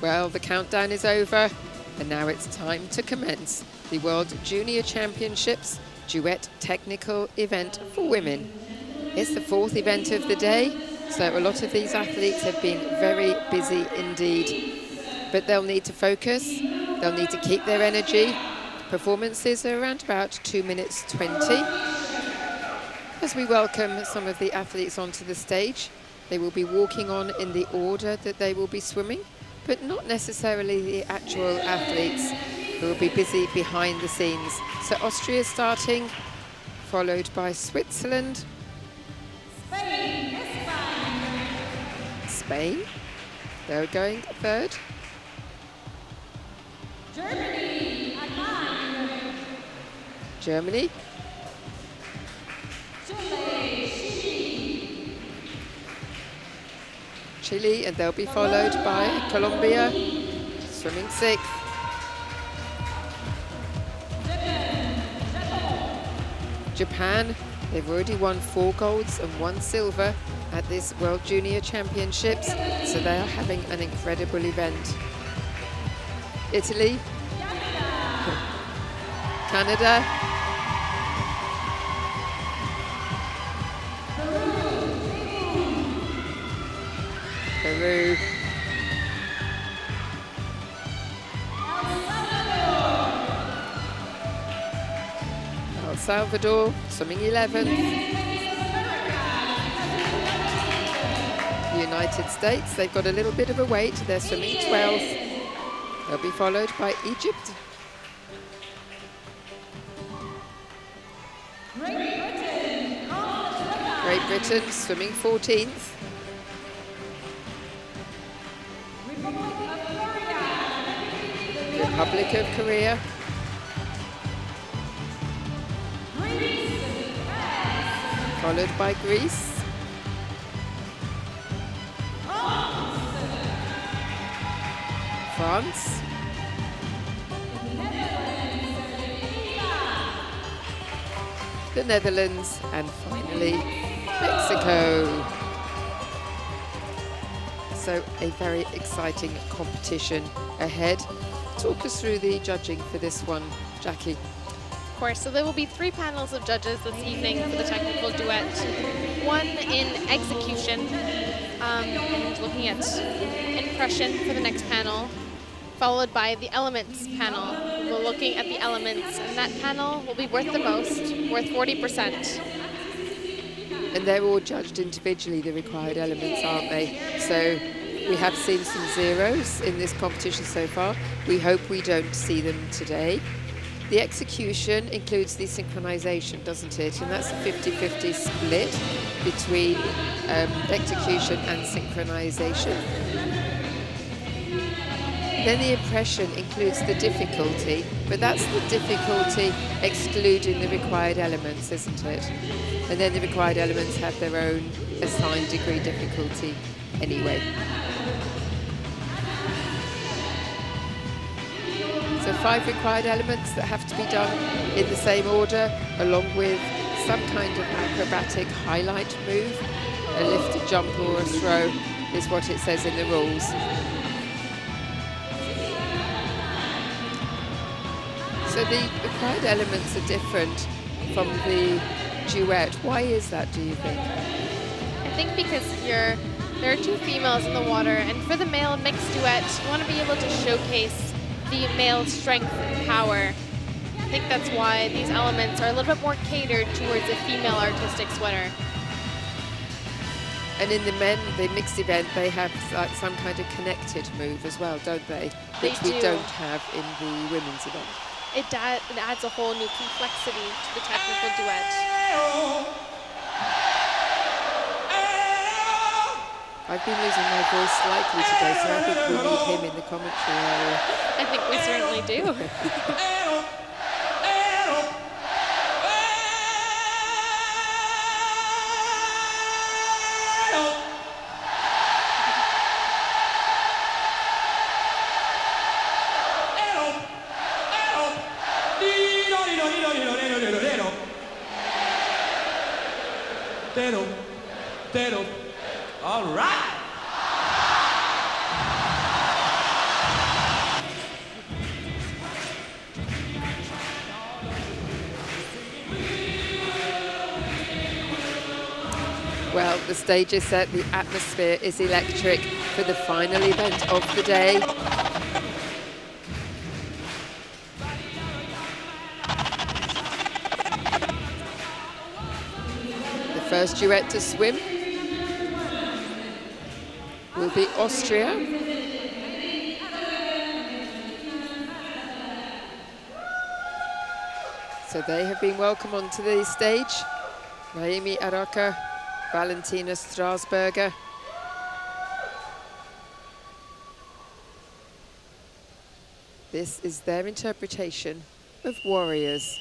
Well, the countdown is over, and now it's time to commence the World Junior Championships Duet Technical event for women. It's the 4th event of the day, so a lot of these athletes have been very busy indeed. But they'll need to focus, they'll need to keep their energy. Performances are around about 2 minutes 20. As we welcome some of the athletes onto the stage, they will be walking on in the order that they will be swimming, but not necessarily the actual athletes who will be busy behind the scenes. So Austria starting, followed by Switzerland. Spain, they're going third. Germany. Chile, and they'll be followed by Colombia, swimming 6th. Japan, they've already won 4 golds and 1 silver at this World Junior Championships, so they are having an incredible event. Italy, Canada, Peru, El Salvador, swimming 11th. The United States, they've got a little bit of a wait, they're swimming 12th. They'll be followed by Egypt. Great Britain, swimming 14th. Republic of Korea. Followed by Greece. France. The Netherlands, and finally Mexico. So a very exciting competition ahead. Talk us through the judging for this one, Jackie. Of course, so there will be 3 panels of judges this evening for the technical duet. One in execution, and looking at impression for the next panel, followed by the elements panel. We're looking at the elements, and that panel will be worth the most, worth 40%. And they're all judged individually, the required elements, aren't they? So we have seen some zeros in this competition so far. We hope we don't see them today. The execution includes the synchronization, doesn't it? And that's a 50-50 split between execution and synchronization. Then the impression includes the difficulty, but that's the difficulty excluding the required elements, isn't it? And then the required elements have their own assigned degree difficulty anyway. So 5 required elements that have to be done in the same order, along with some kind of acrobatic highlight move. A lift, a jump or a throw is what it says in the rules. So the required elements are different from the duet. Why is that, do you think? I think because there are 2 females in the water, and for the male mixed duet, you want to be able to showcase the male strength and power. I think that's why these elements are a little bit more catered towards a female artistic sweater. And in the men, the mixed event, they have like some kind of connected move as well, don't they? Which we don't have in the women's event. It adds a whole new complexity to the technical duet. I've been losing my voice slightly today, so I think we need him in the commentary area. I think we certainly do. All right. Well, the stage is set, the atmosphere is electric for the final event of the day. The first duet to swim will be Austria. So they have been welcomed onto the stage. Naomi Araka, Valentina Strasberger. This is their interpretation of warriors.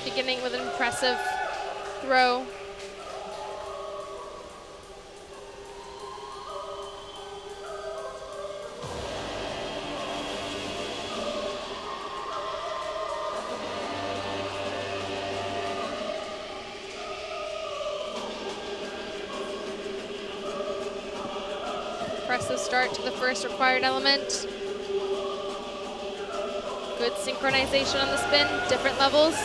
Beginning with an impressive throw. Impressive start to the first required element. Good synchronization on the spin, different levels.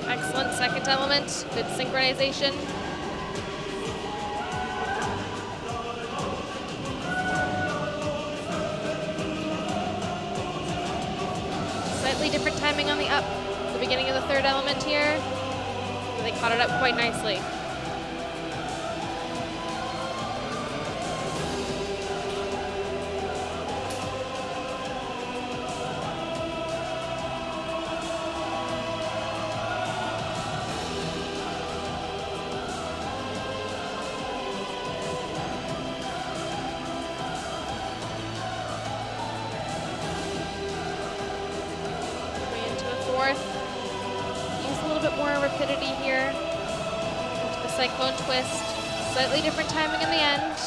Excellent second element, good synchronization. Slightly different timing on the up, the beginning of the third element here. They caught it up quite nicely. Use a little bit more rapidity here into the cyclone twist. Slightly different timing in the end.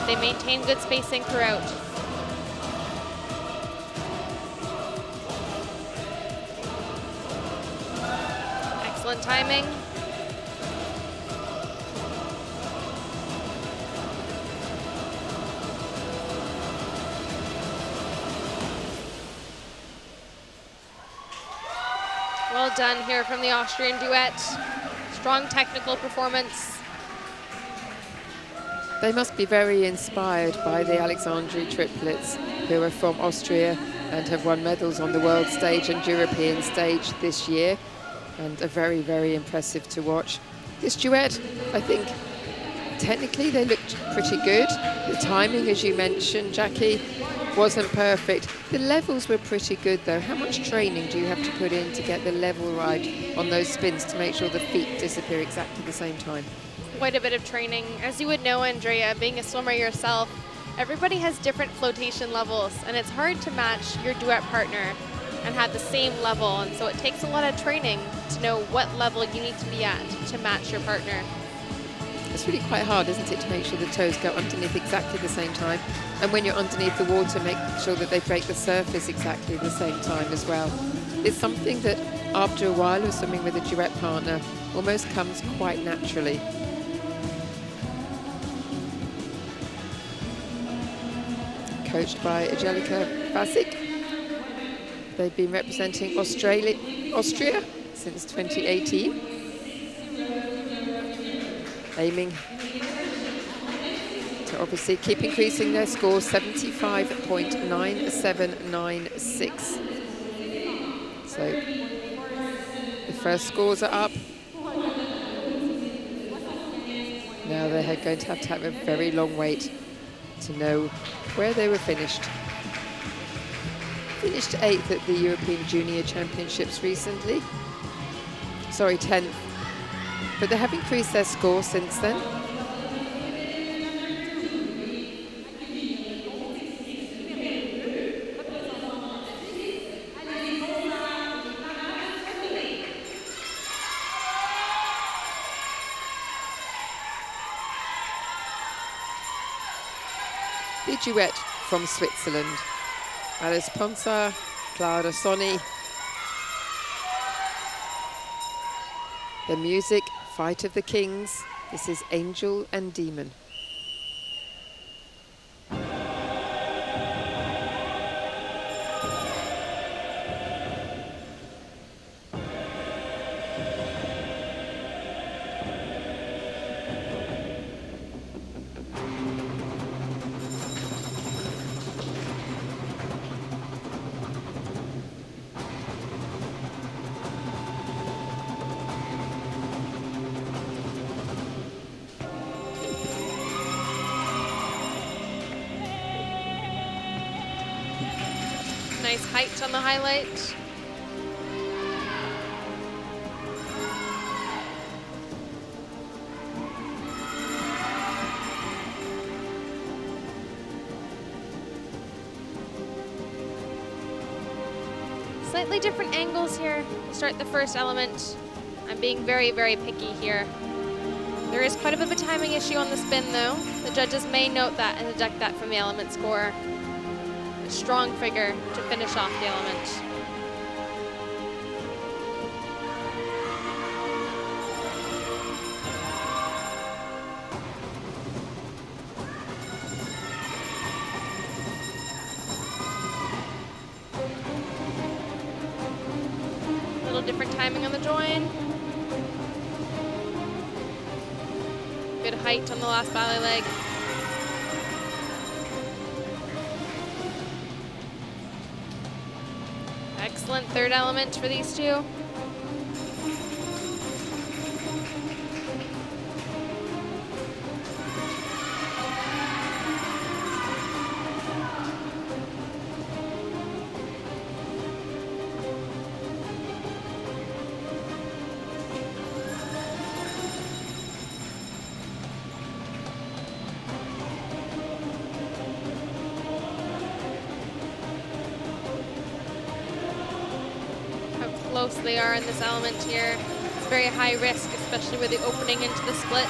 They maintain good spacing throughout. Excellent timing. Well done here from the Austrian duet. Strong technical performance. They must be very inspired by the Alexandri triplets, who are from Austria and have won medals on the world stage and European stage this year, and are very, very impressive to watch. This duet, I think, technically they looked pretty good. The timing, as you mentioned, Jackie, wasn't perfect. The levels were pretty good though. How much training do you have to put in to get the level right on those spins to make sure the feet disappear exactly the same time? Quite a bit of training. As you would know, Andrea, being a swimmer yourself, everybody has different flotation levels, and it's hard to match your duet partner and have the same level, and so it takes a lot of training to know what level you need to be at to match your partner. It's really quite hard, isn't it, to make sure the toes go underneath exactly the same time. And when you're underneath the water, make sure that they break the surface exactly the same time as well. It's something that after a while of swimming with a duet partner almost comes quite naturally. Coached by Angelica Vasic. They've been representing Austria since 2018. Aiming to obviously keep increasing their score, 75.9796. So the first scores are up. Now they're going to have a very long wait to know where they were finished. Finished 8th at the European Junior Championships recently. Sorry, 10th. but they have increased their score since then. The duet from Switzerland. Alice Ponsa, Clara Soni. The music, Fight of the Kings. This is Angel and Demon. Nice height on the highlight. Slightly different angles here to start the first element. I'm being very, very picky here. There is quite a bit of a timing issue on the spin though. The judges may note that and deduct that from the element score. A strong figure to finish off the element. A little different timing on the join. Good height on the last ballet leg. Excellent third element for these two. Close they are in this element here. It's very high risk, especially with the opening into the split.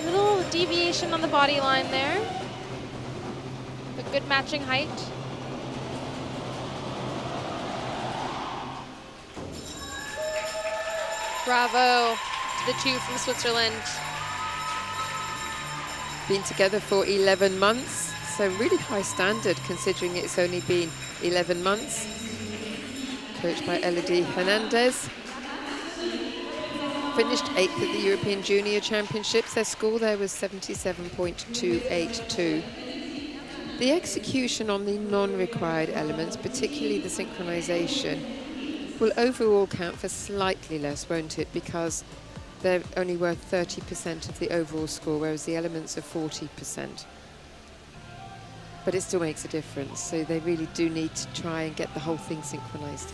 Little deviation on the body line there. But good matching height. Bravo. The two from Switzerland. Been together for 11 months, so really high standard considering it's only been 11 months. Coached by Elodie Hernandez. Finished 8th at the European Junior Championships. Their score there was 77.282. The execution on the non-required elements, particularly the synchronization, will overall count for slightly less, won't it? Because they're only worth 30% of the overall score, whereas the elements are 40%. But it still makes a difference, so they really do need to try and get the whole thing synchronized.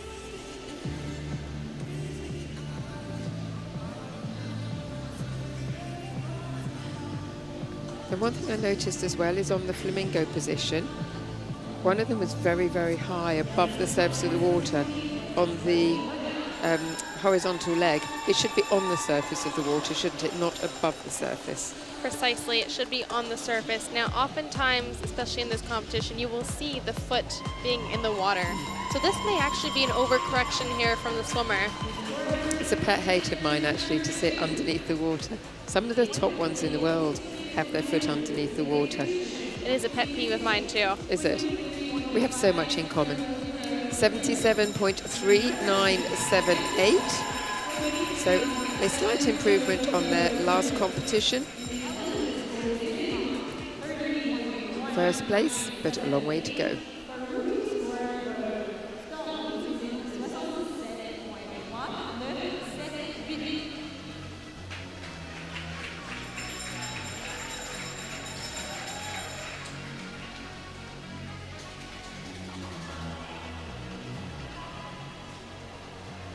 And one thing I noticed as well is on the flamingo position, one of them was very, very high above the surface of the water on the horizontal leg. It should be on the surface of the water, shouldn't it? Not above the surface. Precisely, it should be on the surface. Now, oftentimes, especially in this competition, you will see the foot being in the water. So this may actually be an overcorrection here from the swimmer. It's a pet hate of mine, actually, to sit underneath the water. Some of the top ones in the world have their foot underneath the water. It is a pet peeve of mine, too. Is it? We have so much in common. 77.3978. So a slight improvement on their last competition. First place, but a long way to go.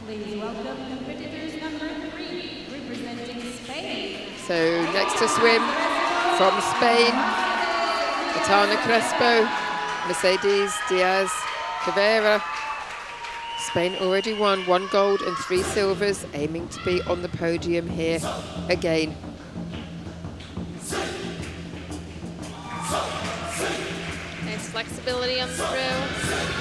Please welcome competitors number 3, representing Spain. So next to swim from Spain, Atana Crespo, Mercedes Diaz Caveira. Spain already won 1 gold and 3 silvers, aiming to be on the podium here again. Nice flexibility on the through.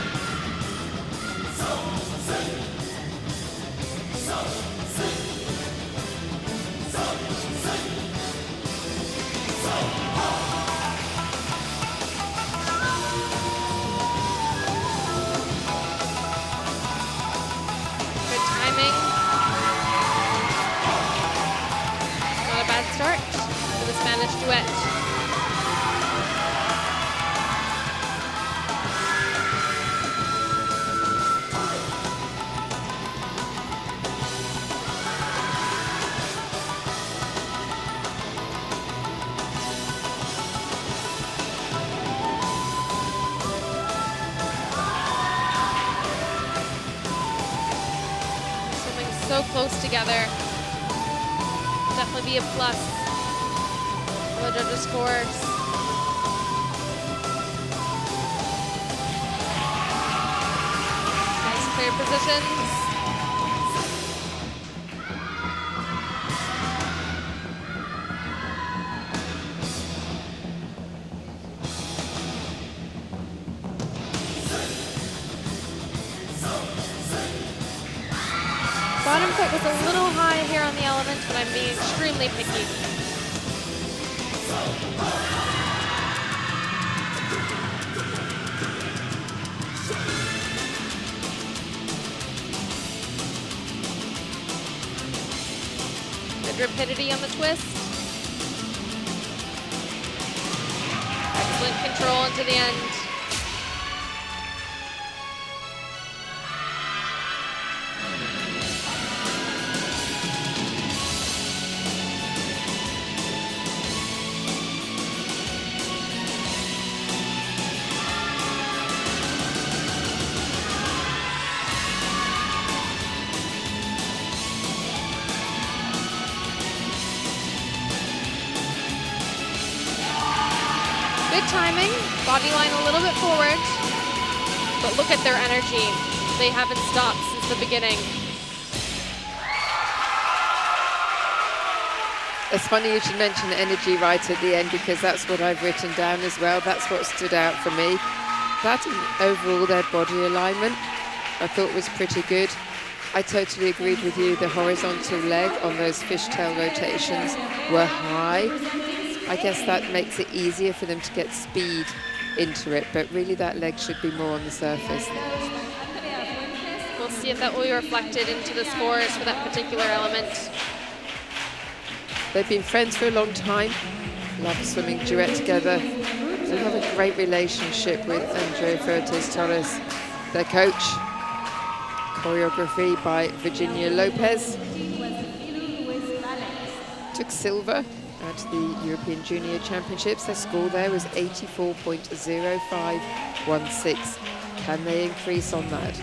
Good timing. Not a bad start for the Spanish duet. So close together. Definitely be a plus for the judges' scores. Nice clear positions. Bottom foot was a little high here on the element, but I'm being extremely picky. Good rapidity on the twist. Excellent control into the end. Good timing, body line a little bit forward, but look at their energy. They haven't stopped since the beginning. It's funny you should mention energy right at the end, because that's what I've written down as well. That's what stood out for me. That and overall their body alignment I thought was pretty good. I totally agreed with you. The horizontal leg on those fishtail rotations were high. I guess that makes it easier for them to get speed into it, but really that leg should be more on the surface. We'll see if that will be reflected into the scores for that particular element. They've been friends for a long time, love swimming duet together. They have a great relationship with Andrea Fuertes Torres, their coach. Choreography by Virginia Lopez. Took silver at the European Junior Championships. Their score there was 84.0516. Can they increase on that?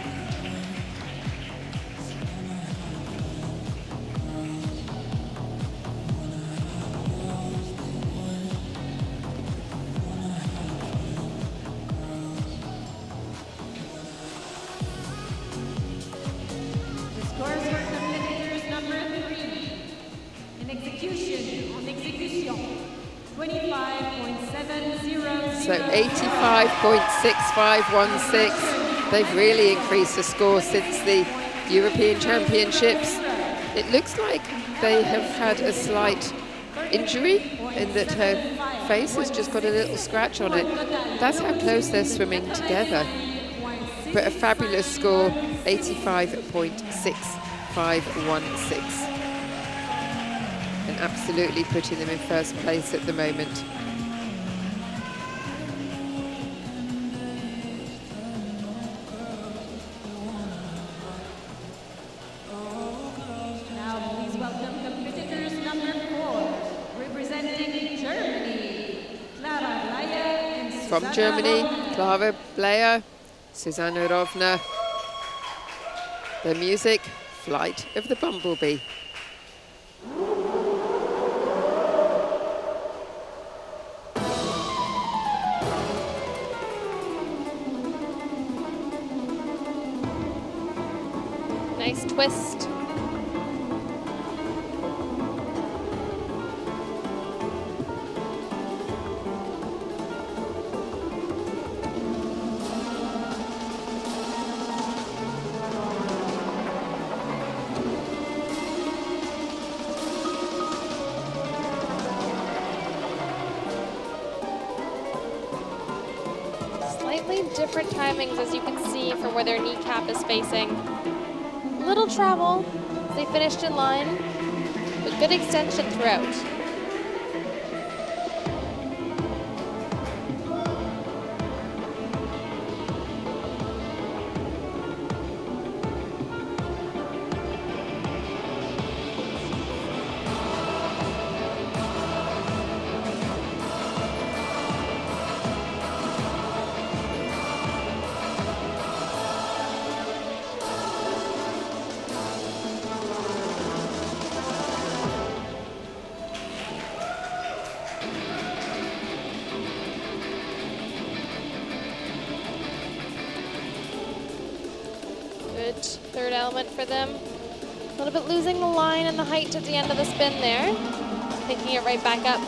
So 85.6516. They've really increased the score since the European Championships. It looks like they have had a slight injury in that her face has just got a little scratch on it. That's how close they're swimming together. But a fabulous score, 85.6516. And absolutely putting them in first place at the moment. From Germany, Clara Bleyer, Susanna Rovner. Their music, flight of the bumblebee. Nice twist. Slightly different timings, as you can see, from where their kneecap is facing. Little travel, they finished in line, but good extension throughout. Good third element for them. A little bit losing the line and the height at the end of the spin there. Picking it right back up.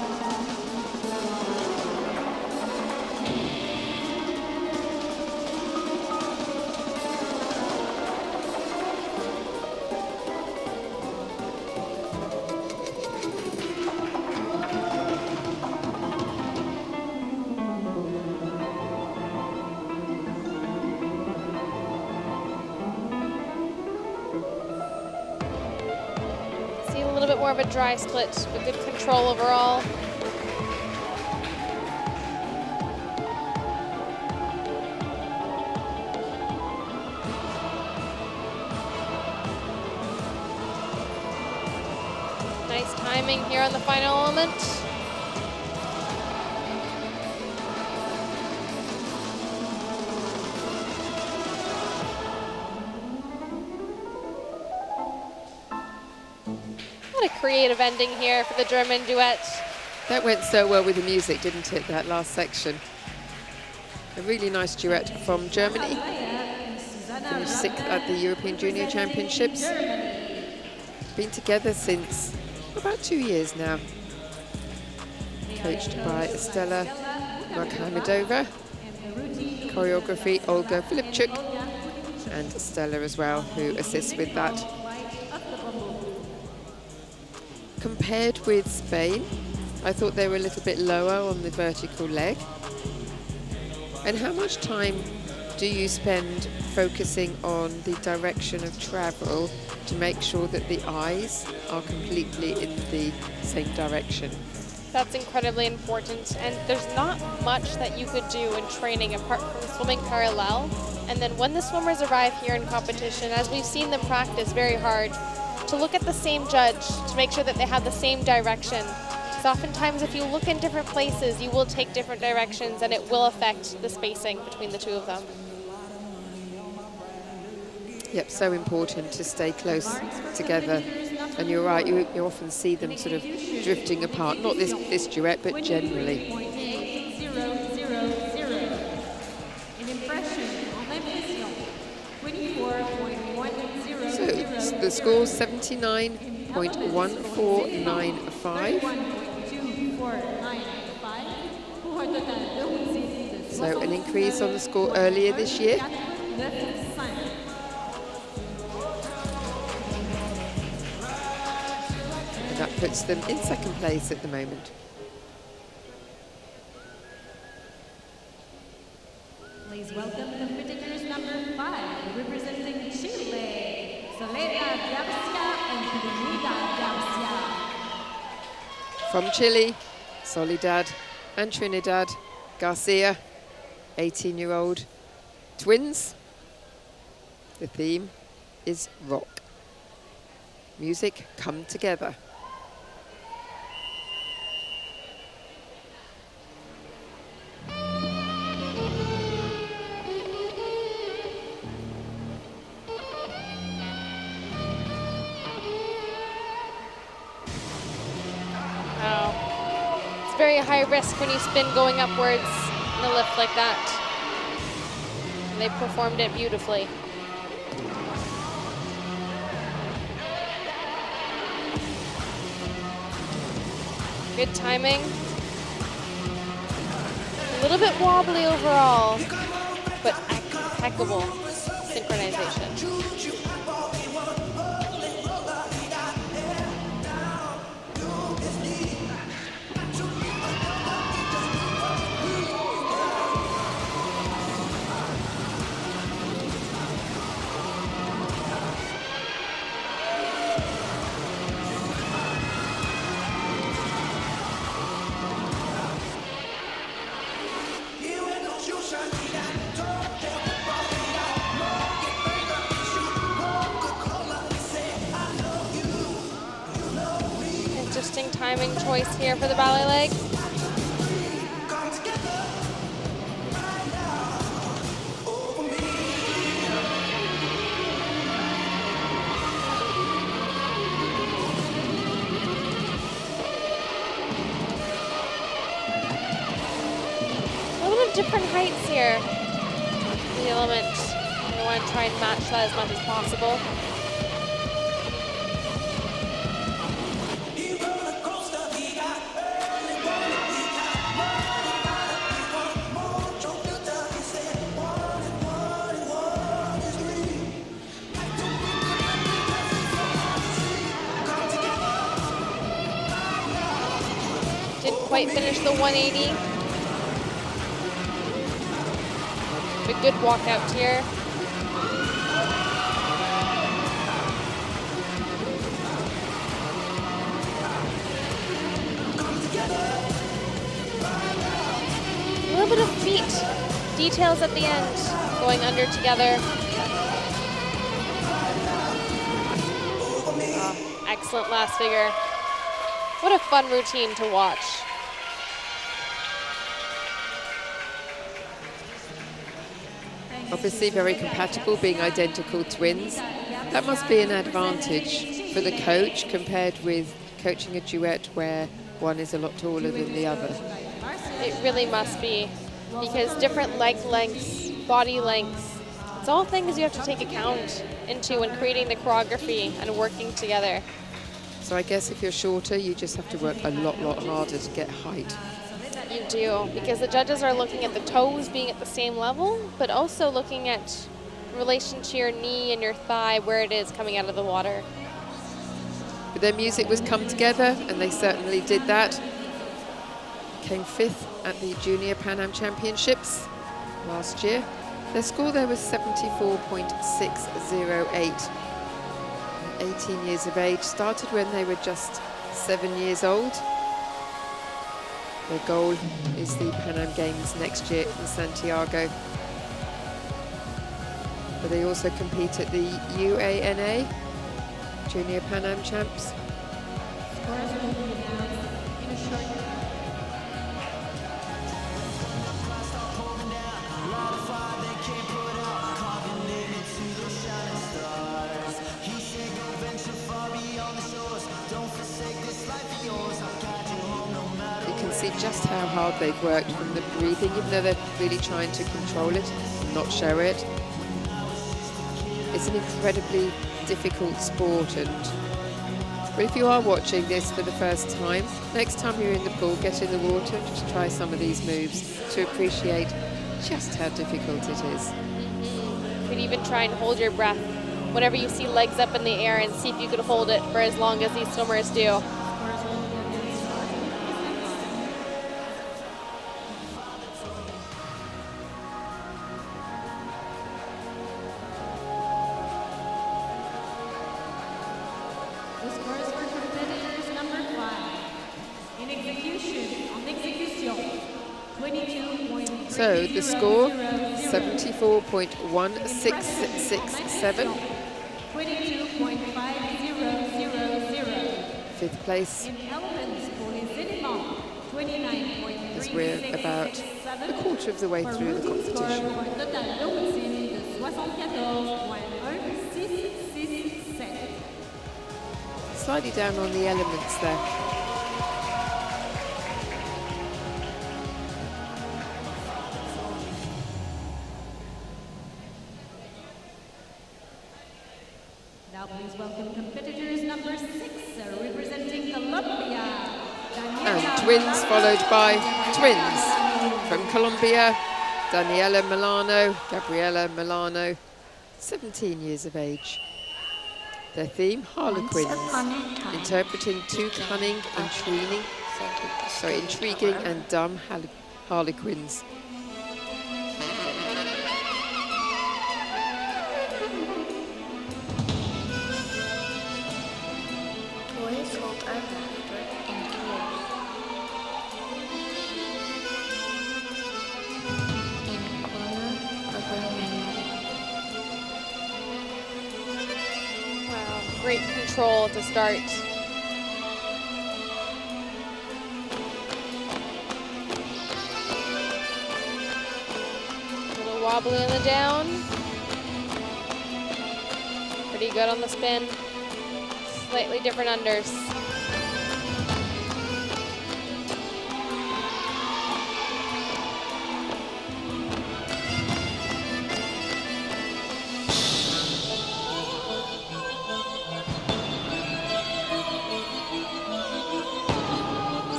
A little bit more of a dry split, but good control overall. Nice timing here on the final element. What a creative ending here for the German duet. That went so well with the music, didn't it, that last section? A really nice duet from Germany. Finished 6th at the European Junior Championships. Been together since about 2 years now. Coached by Stella Markhamedova. Choreography, Olga Filipchuk. And Stella as well, who assists with that. Compared with Spain, I thought they were a little bit lower on the vertical leg. And how much time do you spend focusing on the direction of travel to make sure that the eyes are completely in the same direction? That's incredibly important, and there's not much that you could do in training apart from swimming parallel. And then when the swimmers arrive here in competition, as we've seen them practice very hard, to look at the same judge to make sure that they have the same direction. Because oftentimes if you look in different places, you will take different directions and it will affect the spacing between the two of them. Yep, so important to stay close together. And you're right, you often see them sort of drifting apart. Not this duet, but generally. So the score's 79.1495. So an increase on the score earlier this year. And that puts them in second place at the moment. Please welcome competitors number 5, representing Chile, Soledad Garcia and Trinidad Garcia. From Chile, Soledad and Trinidad Garcia, 18-year-old twins. The theme is rock. Music come together. very high risk when you spin going upwards in a lift like that. And they performed it beautifully. Good timing. A little bit wobbly overall, but impeccable synchronization. Interesting timing choice here for the ballet leg. A little bit of different heights here. The element, we want to try and match that as much as possible. Didn't quite finish the 180. But good walkout here. A little bit of feet details at the end, going under together. Oh, excellent last figure. What a fun routine to watch. Obviously very compatible, being identical twins. That must be an advantage for the coach compared with coaching a duet where one is a lot taller than the other. It really must be, because different leg lengths, body lengths, it's all things you have to take account into when creating the choreography and working together. So I guess if you're shorter, you just have to work a lot harder to get height. You do, because the judges are looking at the toes being at the same level, but also looking at relation to your knee and your thigh, where it is coming out of the water. But their music was come together, and they certainly did that. Came 5th at the Junior Pan Am Championships last year. Their score there was 74.608. 18 years of age, started when they were just 7 years old. Their goal is the Pan Am Games next year in Santiago. But they also compete at the UANA, Junior Pan Am Champs. See just how hard they've worked from the breathing, even though they're really trying to control it and not show it. It's an incredibly difficult sport, but if you are watching this for the first time, next time you're in the pool, get in the water and just try some of these moves to appreciate just how difficult it is. You could even try and hold your breath whenever you see legs up in the air and see if you could hold it for as long as these swimmers do. So the score, 74.1667. 5th place, as we're about a quarter of the way through the competition. Slightly down on the elements there. Now please welcome competitors number 6, representing Colombia. And twins followed by twins. From Colombia, Daniela Milano, Gabriela Milano, 17 years of age. Their theme, Harlequins, interpreting two cunning, intriguing and dumb Harlequins. Toys hold our laughter and tears. In a corner of our memory. Wow, great control to start. A little wobbly on the down. Pretty good on the spin. Slightly different unders.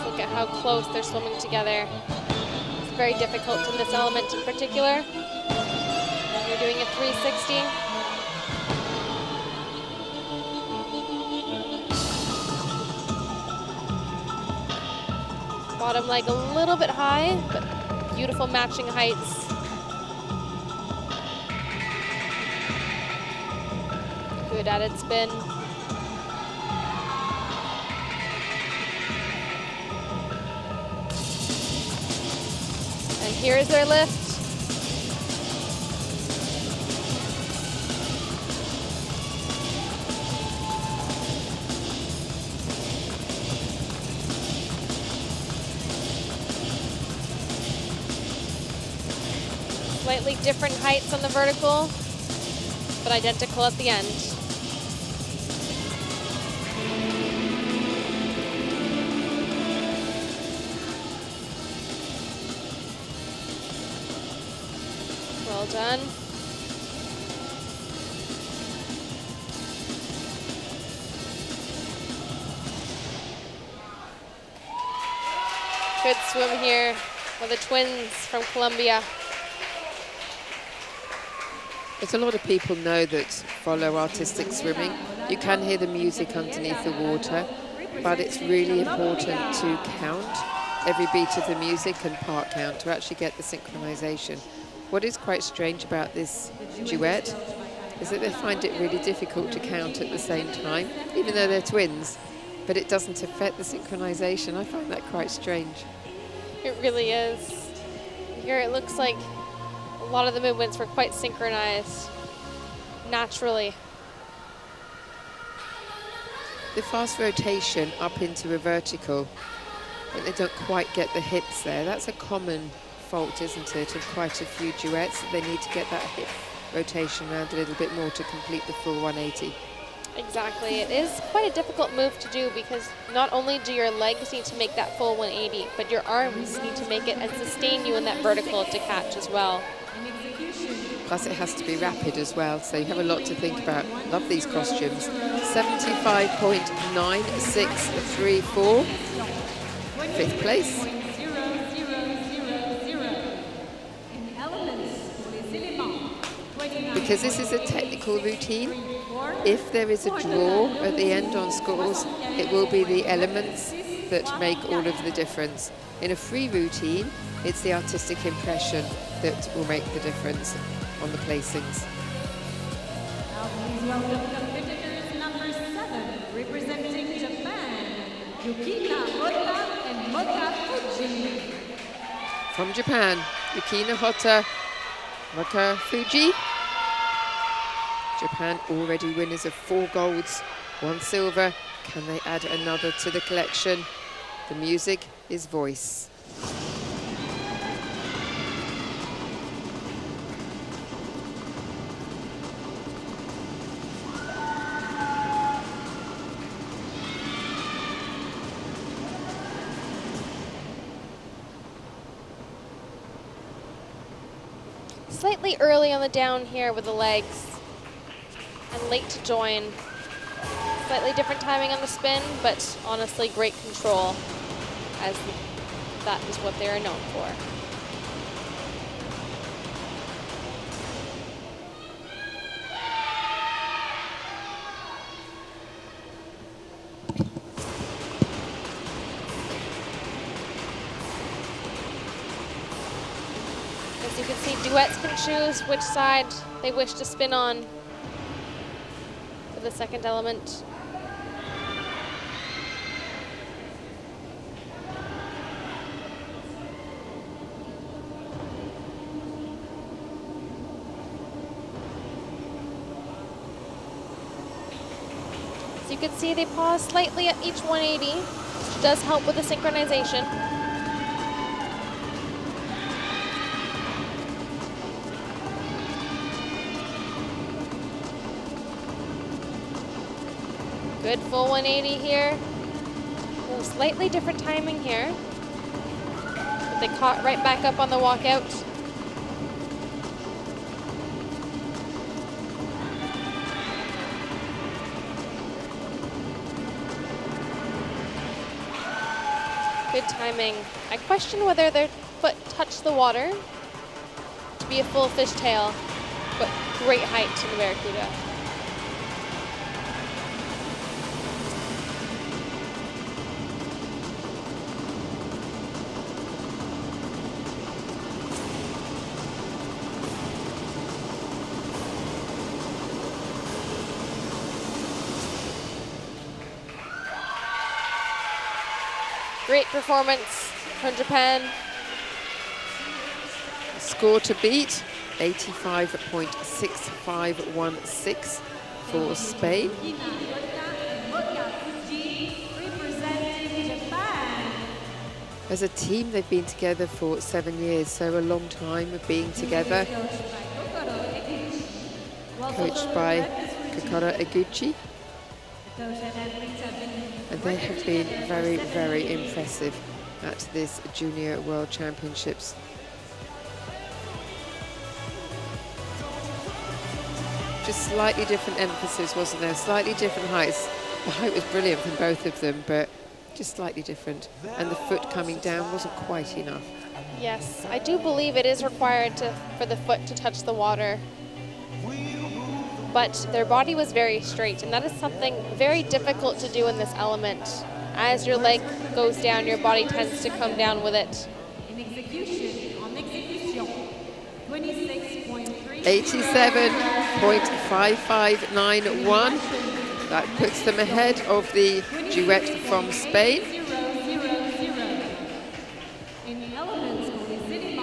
Look at how close they're swimming together. It's very difficult in this element in particular. You're doing a 360. Bottom leg a little bit high, but beautiful matching heights. Good added spin. And here's their lift. Slightly different heights on the vertical, but identical at the end. Well done. Good swim here with the twins from Colombia. But a lot of people know that follow artistic swimming. You can hear the music underneath the water, but it's really important to count every beat of the music and part count to actually get the synchronization. What is quite strange about this duet is that they find it really difficult to count at the same time, even though they're twins, but it doesn't affect the synchronization. I find that quite strange. It really is. Here it looks like a lot of the movements were quite synchronized naturally. The fast rotation up into a vertical, but they don't quite get the hips there. That's a common fault, isn't it, of quite a few duets, that they need to get that hip rotation around a little bit more to complete the full 180. Exactly. It is quite a difficult move to do because not only do your legs need to make that full 180, but your arms need to make it and sustain you in that vertical to catch as well. Plus it has to be rapid as well, so you have a lot to think about. Love these costumes. 75.9634. Fifth place. Because this is a technical routine, if there is a draw at the end on scores, it will be the elements that make all of the difference. In a free routine, it's the artistic impression that will make the difference on the placings. Now please welcome competitors number 7, representing Japan, Yukina Hota and Mota Fuji. From Japan, Yukina Hota, Mota Fuji. Japan already winners of 4 golds, 1 silver. Can they add another to the collection? The music is Voice. Slightly early on the down here with the legs and late to join. Slightly different timing on the spin, but honestly great control, as that is what they are known for. As you can see, duets can choose which side they wish to spin on for the second element. As you can see, they pause slightly at each 180, which does help with the synchronization. Good full 180 here. Slightly different timing here. But they caught right back up on the walkout. Good timing. I question whether their foot touched the water to be a full fishtail, but great height to the Barracuda. Great performance from Japan. Score to beat, 85.6516 for Spain. As a team, they've been together for 7 years, so a long time of being together. Coached by Kokoro Eguchi. And they have been very, very impressive at this Junior World Championships. Just slightly different emphasis, wasn't there? Slightly different heights. The height was brilliant from both of them, but just slightly different. And the foot coming down wasn't quite enough. Yes, I do believe it is required for the foot to touch the water. But their body was very straight, and that is something very difficult to do in this element. As your leg goes down, your body tends to come down with it. 87.5591. That puts them ahead of the duet from Spain. In the elements, City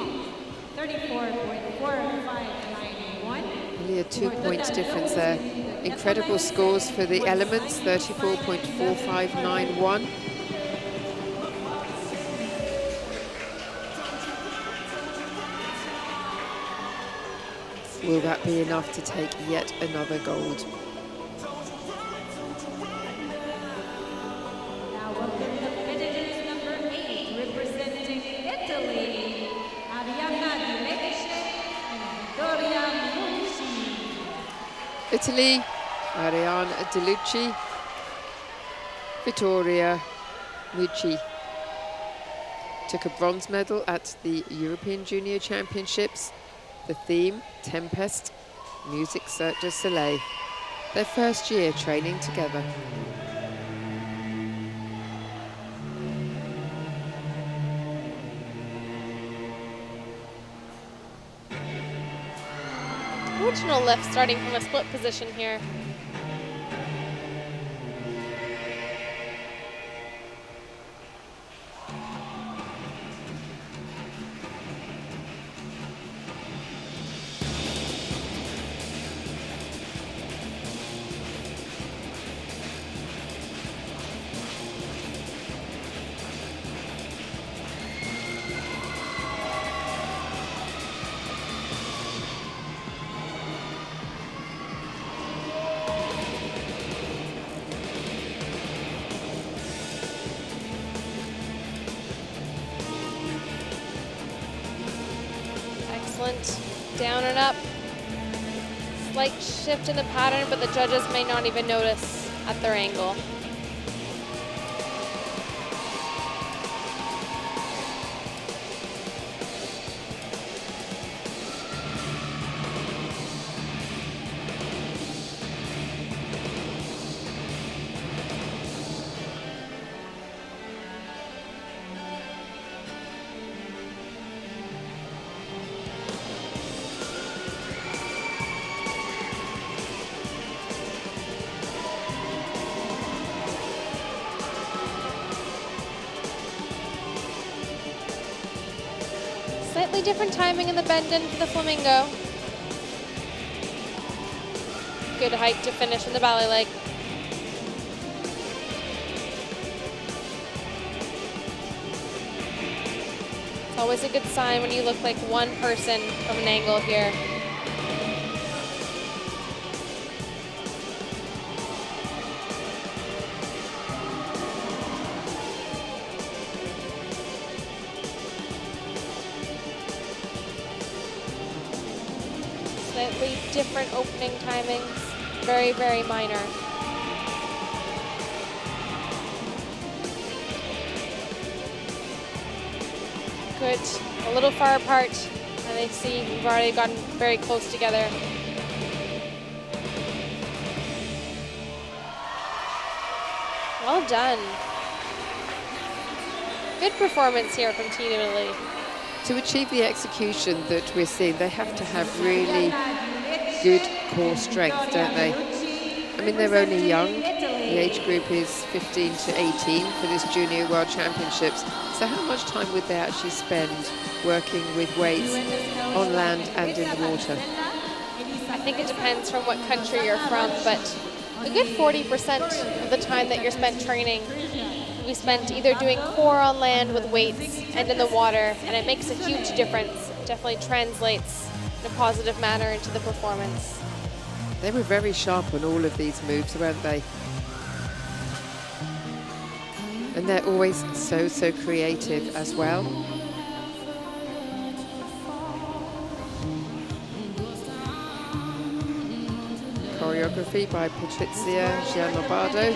34.45991. Only a 2 points difference there. Incredible scores for the elements, 34.4591. Will that be enough to take yet another gold? Now welcome the competitors number 8, representing Italy, Arianna Di Lecce and Vittoria Minucci. Italy, Arianna De Lucci, Vittoria Mucci took a bronze medal at the European Junior Championships. The theme, Tempest, Music Cirque du Soleil. Their first year training together. Original lift starting from a split position here. Excellent. Down and up. Slight shift in the pattern, but the judges may not even notice. at their angle. Slightly different timing in the bend in for the flamingo. Good height to finish in the ballet leg. It's always a good sign when you look like one person from an angle here. Slightly different opening timings, very, very minor. Good, a little far apart, and they see we've already gotten very close together. Well done. Good performance here from Team Italy. To achieve the execution that we're seeing, they have to have really good core strength, don't they? I mean, they're only young. The age group is 15 to 18 for this Junior World Championships. So how much time would they actually spend working with weights on land and in the water? I think it depends from what country you're from, but a good 40% of the time that you're spent training, we spent either doing core on land with weights and in the water, and it makes a huge difference. It definitely translates in a positive manner into the performance. They were very sharp on all of these moves, weren't they? And they're always so, so creative as well. Choreography by Patrizia Giannobardo,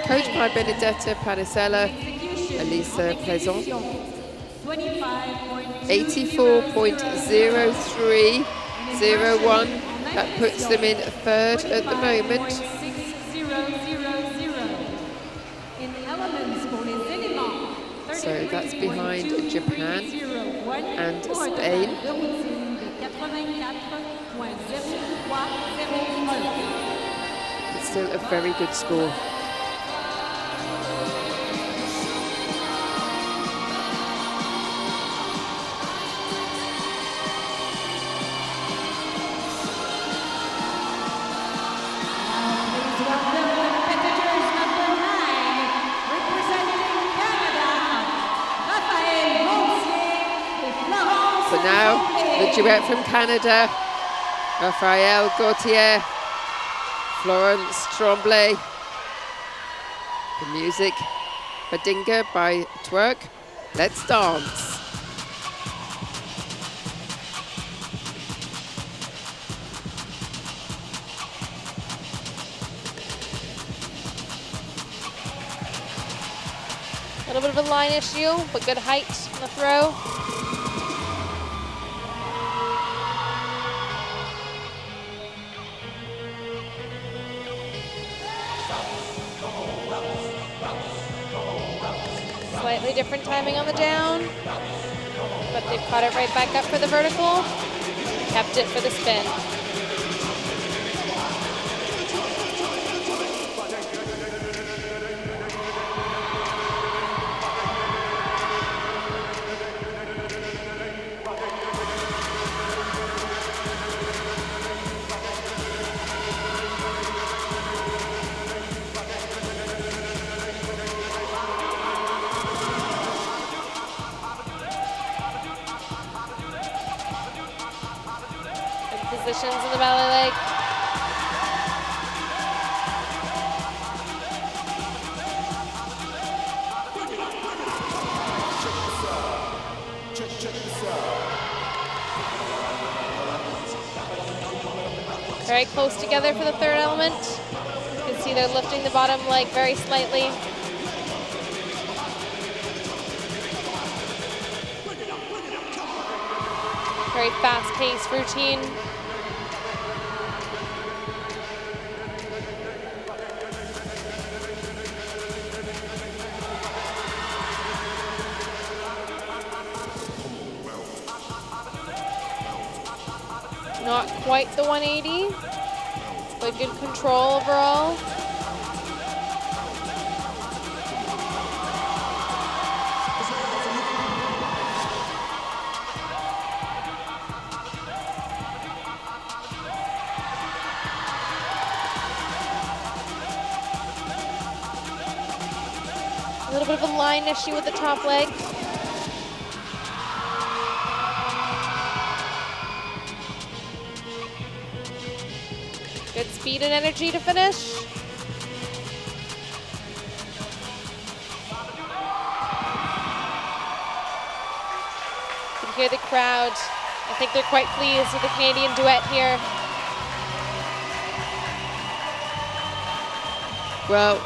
coached by Benedetta Panicella, Elisa Plaisant. 84.0301. That puts them in third at the moment. So that's behind Japan and Spain. It's still a very good score. So now, the duet from Canada, Raphael Gauthier, Florence Tremblay. The music, Badinga by Twerk. Let's dance. A little bit of a line issue, but good height on the throw. Slightly different timing on the down, but they've caught it right back up for the vertical, kept it for the spin. Positions in the ballet leg. Very close together for the third element. You can see they're lifting the bottom leg very slightly. Very fast-paced routine. Not quite the 180, but good control overall. A little bit of a line issue with the top leg. Good speed and energy to finish. You can hear the crowd. I think they're quite pleased with the Canadian duet here. Well,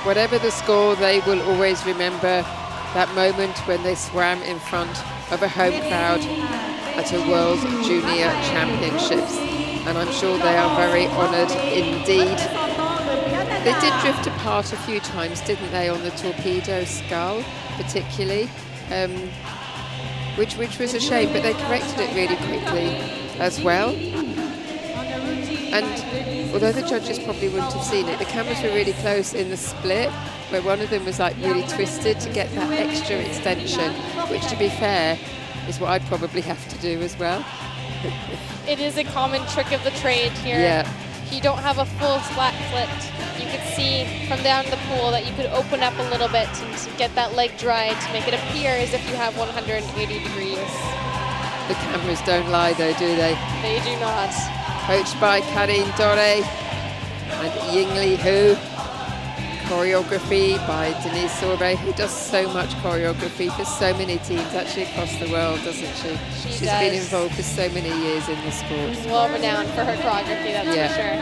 whatever the score, they will always remember that moment when they swam in front of a home crowd at a World Junior Championships. And I'm sure they are very honoured indeed. They did drift apart a few times, didn't they, on the torpedo scull, particularly, which was a shame, but they corrected it really quickly as well. And although the judges probably wouldn't have seen it, the cameras were really close in the split, where one of them was like really twisted to get that extra extension, which, to be fair, is what I'd probably have to do as well. It is a common trick of the trade here. Yeah. If you don't have a full flat split, you could see from down the pool that you could open up a little bit and get that leg dry to make it appear as if you have 180 degrees. The cameras don't lie though, do they? They do not. Coached by Karine Dore and Yingli Hu. Choreography by Denise Sorbet, who does so much choreography for so many teams actually across the world, doesn't she? She's been involved for so many years in the sport. She's well renowned for her choreography, that's for sure.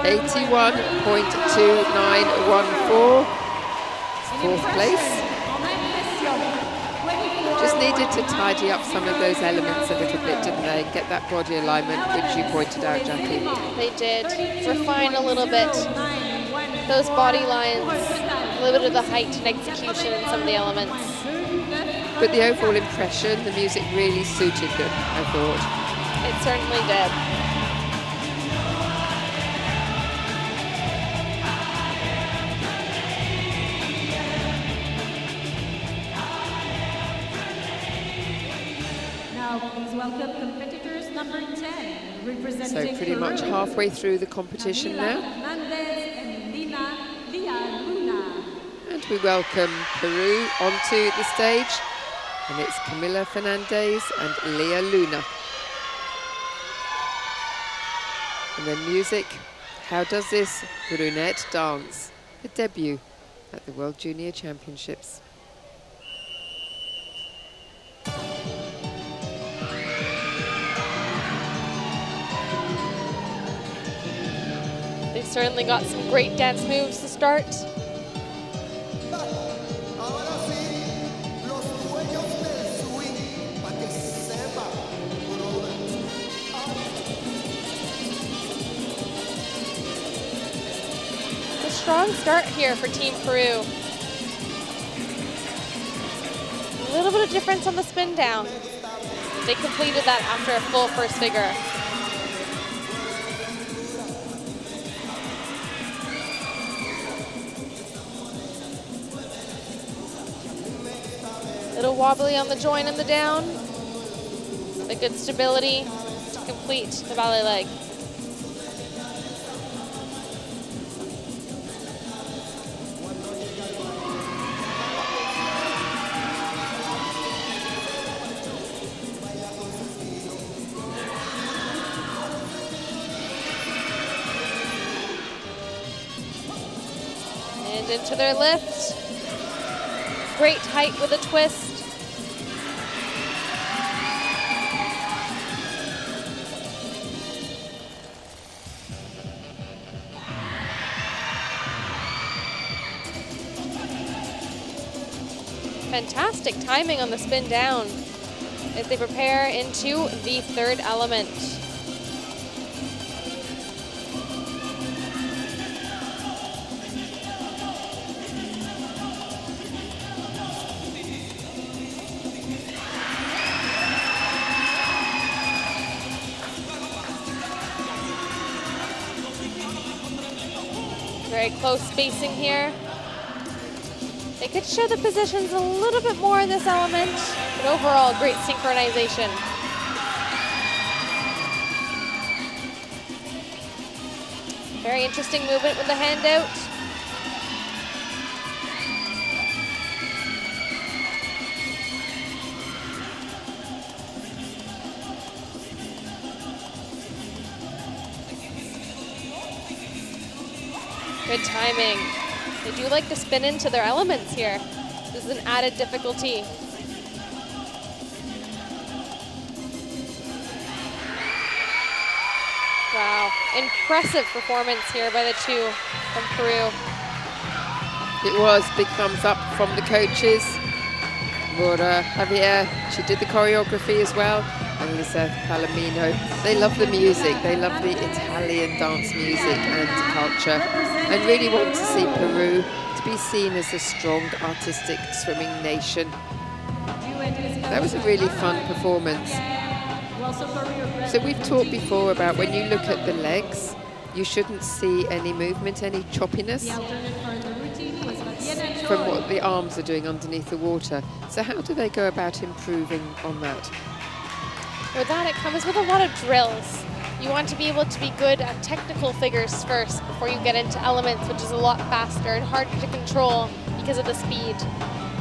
81.2914. Fourth place. Just needed to tidy up some of those elements a little bit, didn't they? Get that body alignment, which you pointed out, Jackie. They did. Refine a little bit those body lines, a little bit of the height and execution in some of the elements. But the overall impression, the music really suited them, I thought. It certainly did. Please welcome competitors number 10, representing So pretty much halfway through the competition now. And we welcome Peru onto the stage. And it's Camila Fernandez and Leah Luna. And the music, How Does This Brunette Dance? The debut at the World Junior Championships. They've certainly got some great dance moves to start. A strong start here for Team Peru. A little bit of difference on the spin down. They completed that after a full first figure. Little wobbly on the join and the down, but good stability to complete the ballet leg. And into their lift. Great height with a twist. Fantastic timing on the spin down as they prepare into the third element. Very close spacing here. They could show the positions a little bit more in this element, but overall, great synchronization. Very interesting movement with the hand out. Good timing. They do like to spin into their elements here. This is an added difficulty. Wow, impressive performance here by the two from Peru. It was big thumbs up from the coaches. Laura Javier, she did the choreography as well, and Lisa Palomino. They love the music, they love the Italian dance music and culture, and really want to see Peru to be seen as a strong artistic swimming nation. That was a really fun performance. So we've talked before about when you look at the legs, you shouldn't see any movement, any choppiness from what the arms are doing underneath the water. So how do they go about improving on that? With that, it comes with a lot of drills. You want to be able to be good at technical figures first before you get into elements, which is a lot faster and harder to control because of the speed.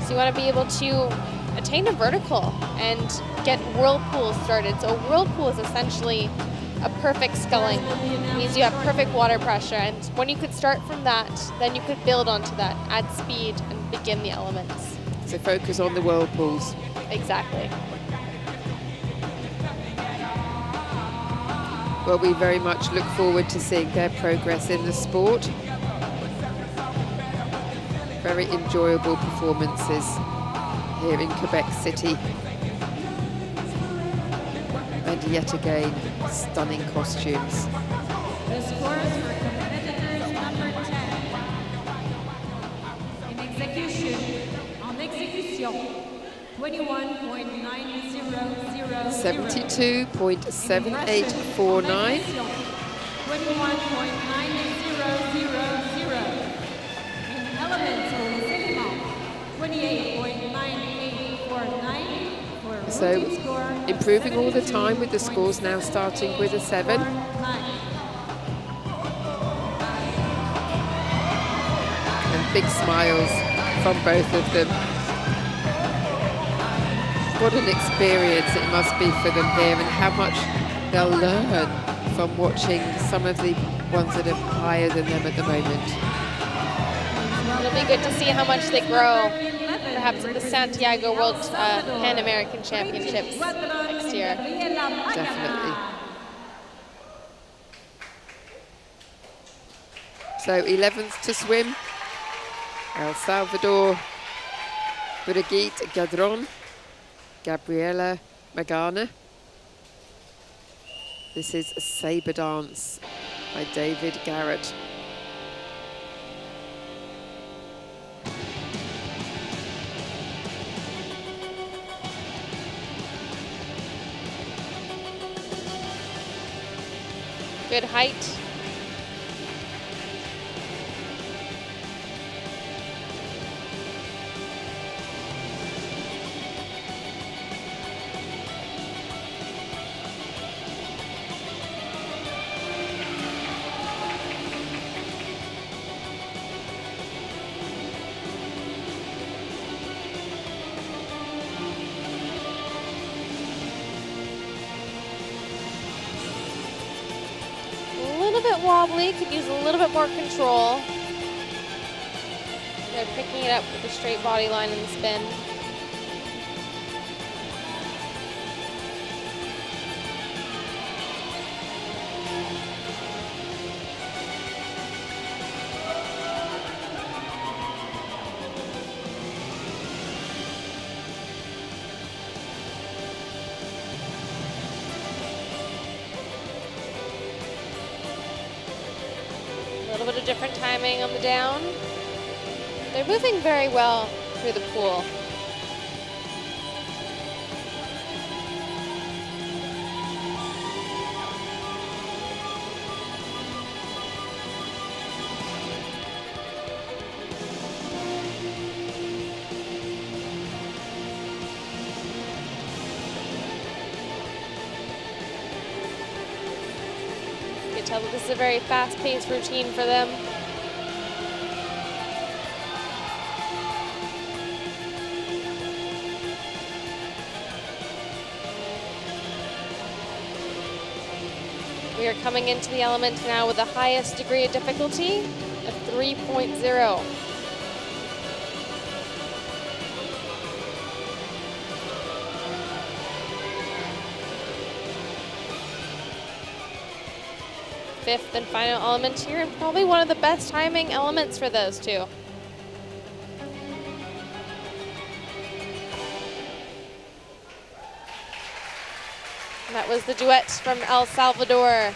So you want to be able to attain a vertical and get whirlpools started. So a whirlpool is essentially a perfect sculling. It means you have perfect water pressure, and when you could start from that, then you could build onto that, add speed, and begin the elements. So focus on the whirlpools. Exactly. Well, we very much look forward to seeing their progress in the sport. Very enjoyable performances here in Quebec City. And yet again, stunning costumes. The scores for competitors number 10. In execution, en exécution, 21.9000. 72.7849. 21.9000. In elements for les éléments, 28.9849. So improving all the time with the scores now starting with a 7. And big smiles from both of them. What an experience it must be for them here, and how much they'll learn from watching some of the ones that are higher than them at the moment. It'll be good to see how much they grow, perhaps at the Santiago World Pan American Championships next year. Definitely. So 11th to swim, El Salvador, Brigitte Gadron, Gabriela Magana. This is Sabre Dance by David Garrett. Good height. Wobbly, could use a little bit more control. They're picking it up with the straight body line and the spin. little bit of different timing on the down. They're moving very well through the pool. You can tell that this is a very fast-paced routine for them. We are coming into the element now with the highest degree of difficulty of 3.0. Fifth and final element here, and probably one of the best timing elements for those two. That was the duet from El Salvador.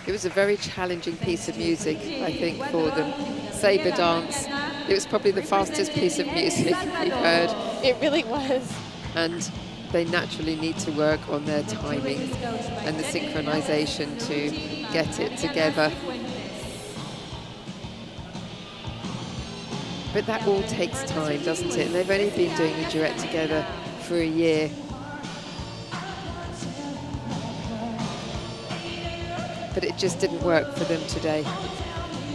It was a very challenging piece of music, I think, for them. Sabre dance. It was probably the fastest piece of music we've heard. It really was. And they naturally need to work on their timing and the synchronization to get it together. But that all takes time, doesn't it? And they've only been doing the duet together for a year. But it just didn't work for them today.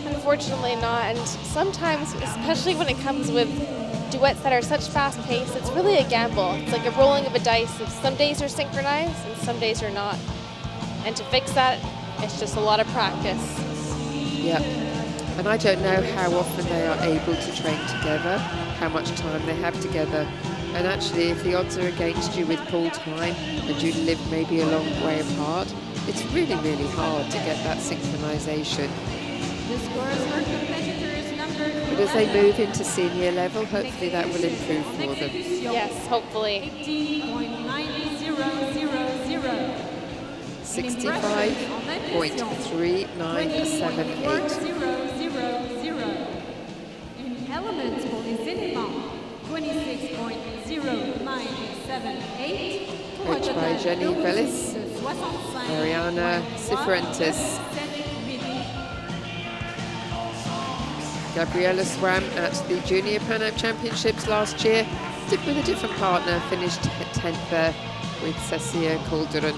Unfortunately not, and sometimes, especially when it comes with duets that are such fast pace, it's really a gamble. It's like a rolling of a dice. Some days are synchronized and some days are not. And to fix that, it's just a lot of practice. Yeah, and I don't know how often they are able to train together, how much time they have together. And actually, if the odds are against you with pool time and you live maybe a long way apart, it's really, really hard to get that synchronization. But as they move into senior level, hopefully that will improve for them. Yes, hopefully. 65.3978. In elements for the cinema, 26.0978. Coached by Jenny Vellis, Mariana Cifuentes. Gabriella swam at the Junior Pan Am Championships last year, did with a different partner, finished 10th there with Cecia Calderon.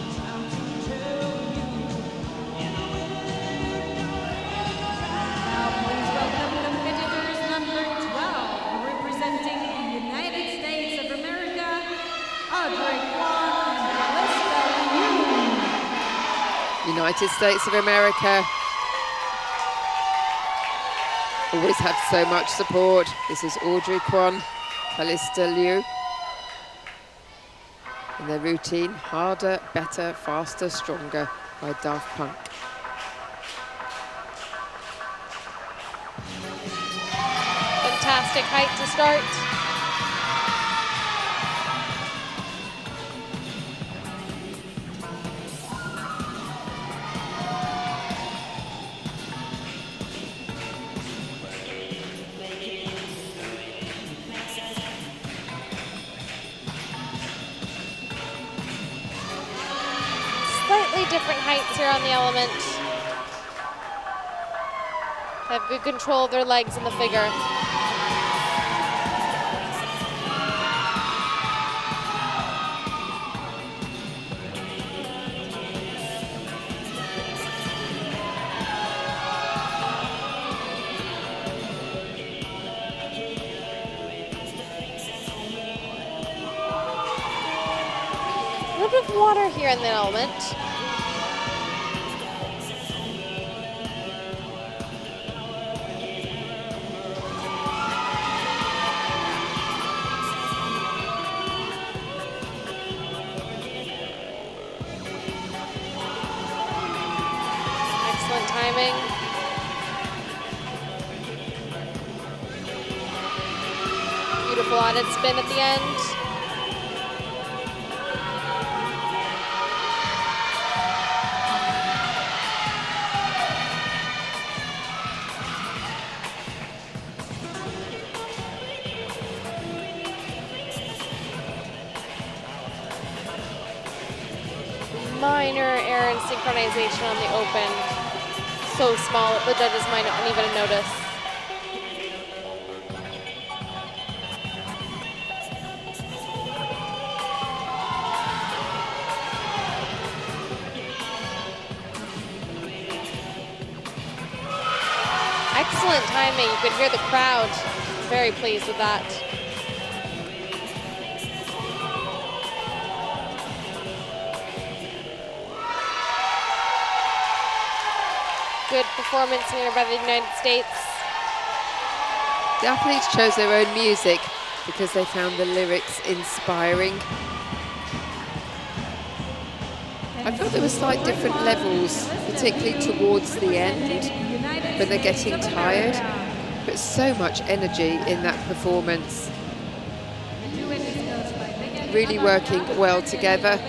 Now please welcome competitors number 12, representing the United States of America, Audrey Kwan and Melissa Liu. United States of America always have so much support. This is Audrey Kwan, Callista Liu. And their routine, harder, better, faster, stronger by Daft Punk. Fantastic height to start. Slightly different heights here on the element. Have good control of their legs in the figure. A little bit of water here in the element. Excellent timing. Beautiful added spin at the end. minor error in synchronization on the open. So small that the judges might not even notice. Excellent timing. You could hear the crowd. Very pleased with that. Good performance here by the United States. The athletes chose their own music because they found the lyrics inspiring. I felt there were slight different levels, particularly towards the end, when they're getting tired, but so much energy in that performance. Really working well together.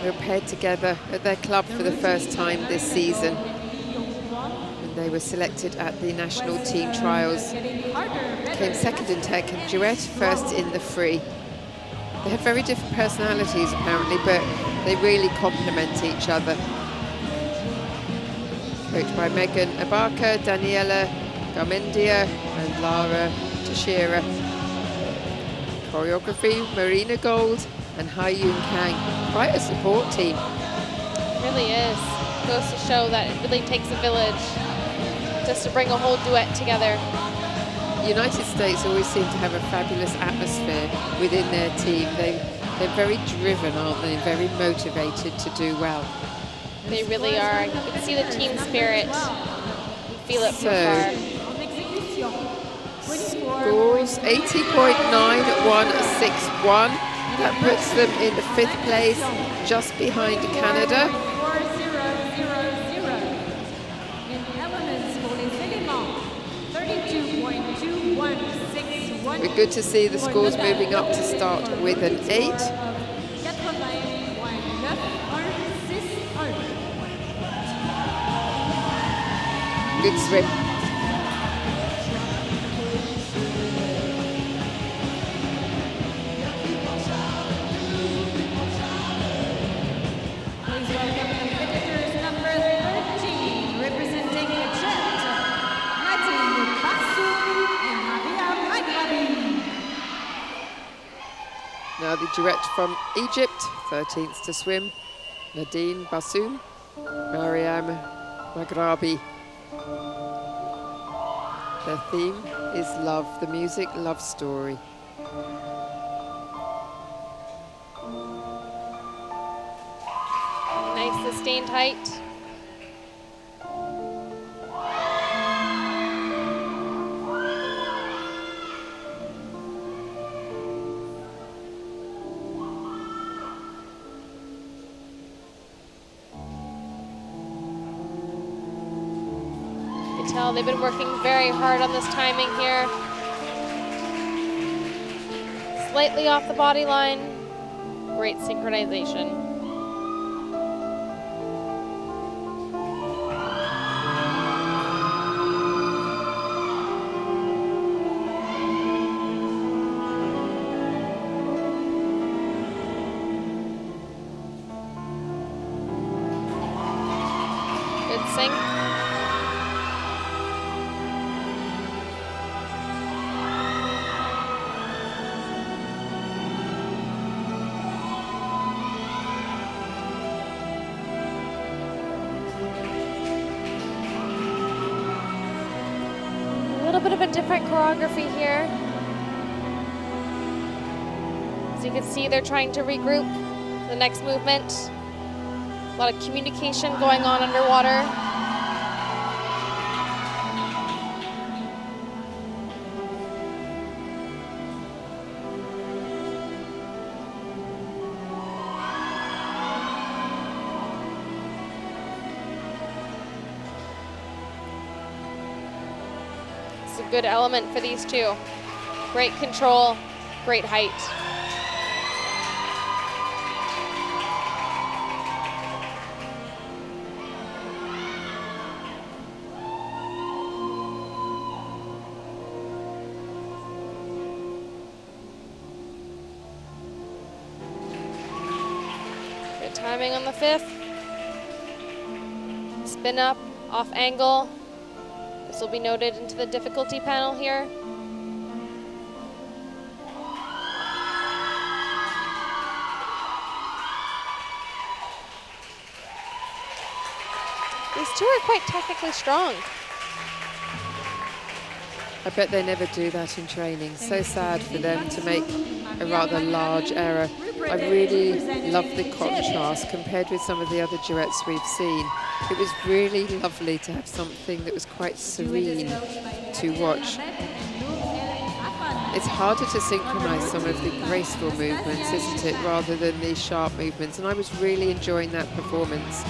They were paired together at their club for the first time this season. And they were selected at the national team trials. Came second in tech and duet, first in the free. They have very different personalities apparently, but they really complement each other. Coached by Megan Abarca, Daniela Garmendia and Lara Teixeira. Choreography, Marina Gold and Hai-Yun Kang. Quite a support team. It really is. Goes to show that it really takes a village just to bring a whole duet together. The United States always seem to have a fabulous atmosphere within their team. They're very driven, aren't they? Very motivated to do well. They really are. You can see the team spirit. You feel it from far. Scores 80.9161. That puts them in the 5th place, just behind Canada. We're good to see the scores moving up to start with an 8. Good swim. Now the duet from Egypt, 13th to swim, Nadine Bassoum, Mariam Maghrabi. Their theme is love, the music, love story. Nice sustained height. They've been working very hard on this timing here. Slightly off the body line. Great synchronization. Good sync. Bit of a different choreography here. As you can see, they're trying to regroup the next movement. A lot of communication going on underwater. Good element for these two. Great control, great height. Timing on the 5th. Spin up, off angle. This will be noted into the difficulty panel here. These two are quite technically strong. I bet they never do that in training. So sad for them to make a rather large error. I really love the contrast compared with some of the other duets we've seen. It was really lovely to have something that was quite serene to watch. It's harder to synchronize some of the graceful movements, isn't it, rather than the sharp movements, and I was really enjoying that performance.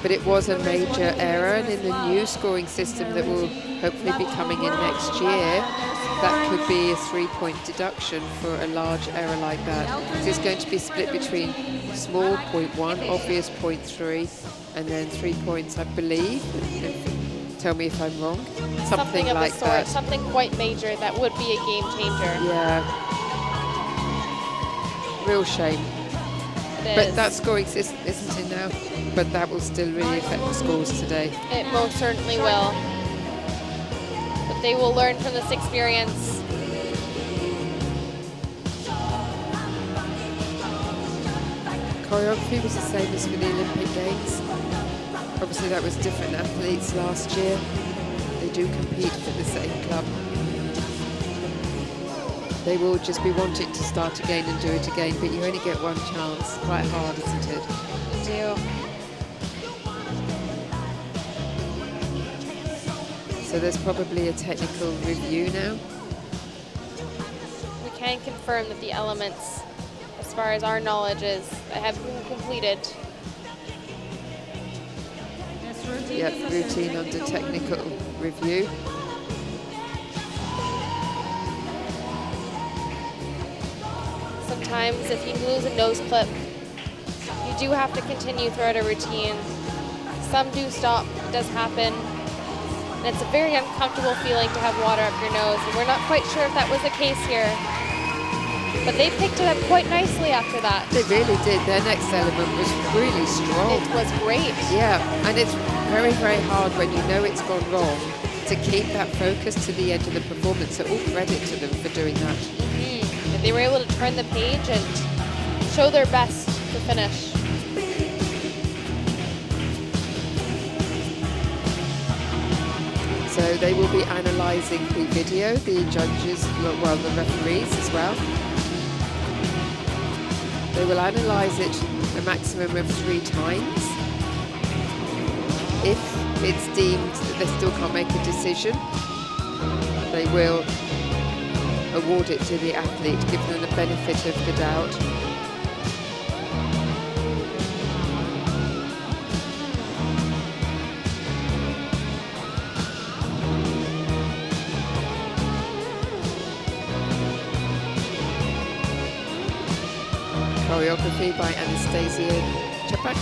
But it was a major error, and in the new scoring system that will hopefully be coming in next year, that could be a 3-point deduction for a large error like that. It's going to be split between small 0.1, obvious 0.3, and then 3 points, I believe. Tell me if I'm wrong. Something like of the sort, that. something quite major that would be a game changer. Yeah. Real shame. But that scoring system isn't in now, but that will still really affect the scores today. It most certainly will. But they will learn from this experience. Choreography was the same as for the Olympic Games. Obviously that was different athletes last year. They do compete for the same club. They will just be wanting to start again and do it again, but you only get one chance. Quite hard, isn't it? You do. So there's probably a technical review now. We can confirm that the elements, as far as our knowledge is, have been completed. Yep, routine under technical review. Sometimes if you lose a nose clip, you do have to continue throughout a routine. Some do stop, it does happen. And it's a very uncomfortable feeling to have water up your nose, and we're not quite sure if that was the case here. But they picked it up quite nicely after that. They really did. Their next element was really strong. It was great. Yeah, and it's very, very hard when you know it's gone wrong to keep that focus to the end of the performance. So all credit to them for doing that. And they were able to turn the page and show their best to finish. So they will be analysing the video, the judges, well, the referees as well. They will analyse it a maximum of 3 times. If it's deemed that they still can't make a decision, they will award it to the athlete, give them the benefit of the doubt. Choreography by Anastasia Chapak,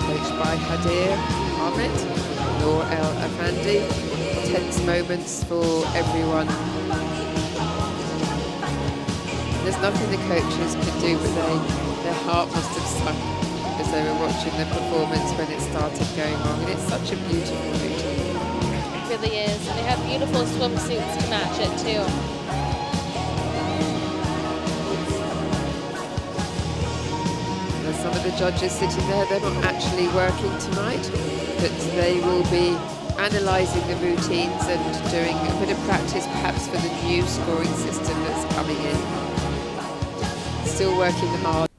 coached by Hadir Ahmed, Noor El Afandi. Tense moments for everyone. There's nothing the coaches could do, but their heart must have sunk as they were watching the performance when it started going wrong. And it's such a beautiful routine. It really is. And they have beautiful swimsuits to match it too. Some of the judges sitting there, they're not actually working tonight, but they will be analysing the routines and doing a bit of practice perhaps for the new scoring system that's coming in. Still working hard.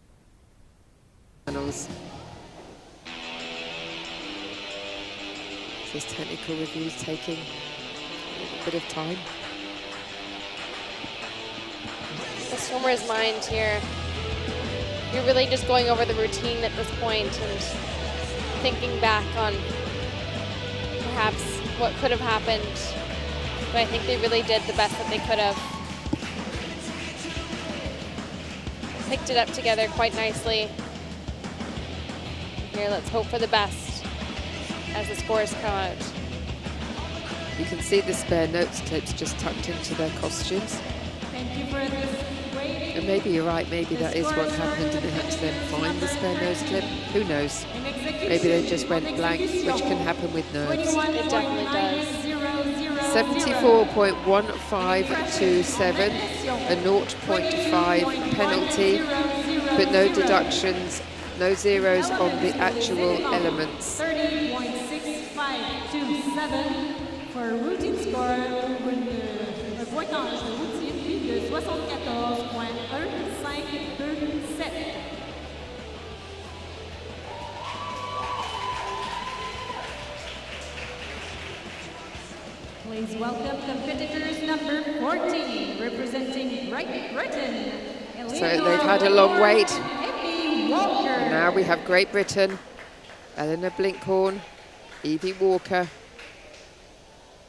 This technical review is taking a little bit of time. The swimmer's mind here. You're really just going over the routine at this point and thinking back on perhaps what could have happened. But I think they really did the best that they could have. Picked it up together quite nicely. Here, let's hope for the best as the scores come out. You can see the spare notes clips just tucked into their costumes. Thank you for this great And maybe you're right, maybe that is what happened and they had to then find the spare nose clip. Who knows? Maybe they just went blank, which can happen with nerves. It definitely does. 74.1527, a 0.5 penalty, but no deductions, no zeros on the actual elements. 30.6527 for routine score, un pointage de routine lui de 74.1527. Please welcome competitors number 14, representing Great Britain. So they've had a long wait. And now we have Great Britain, Eleanor Blinkhorn, Evie Walker.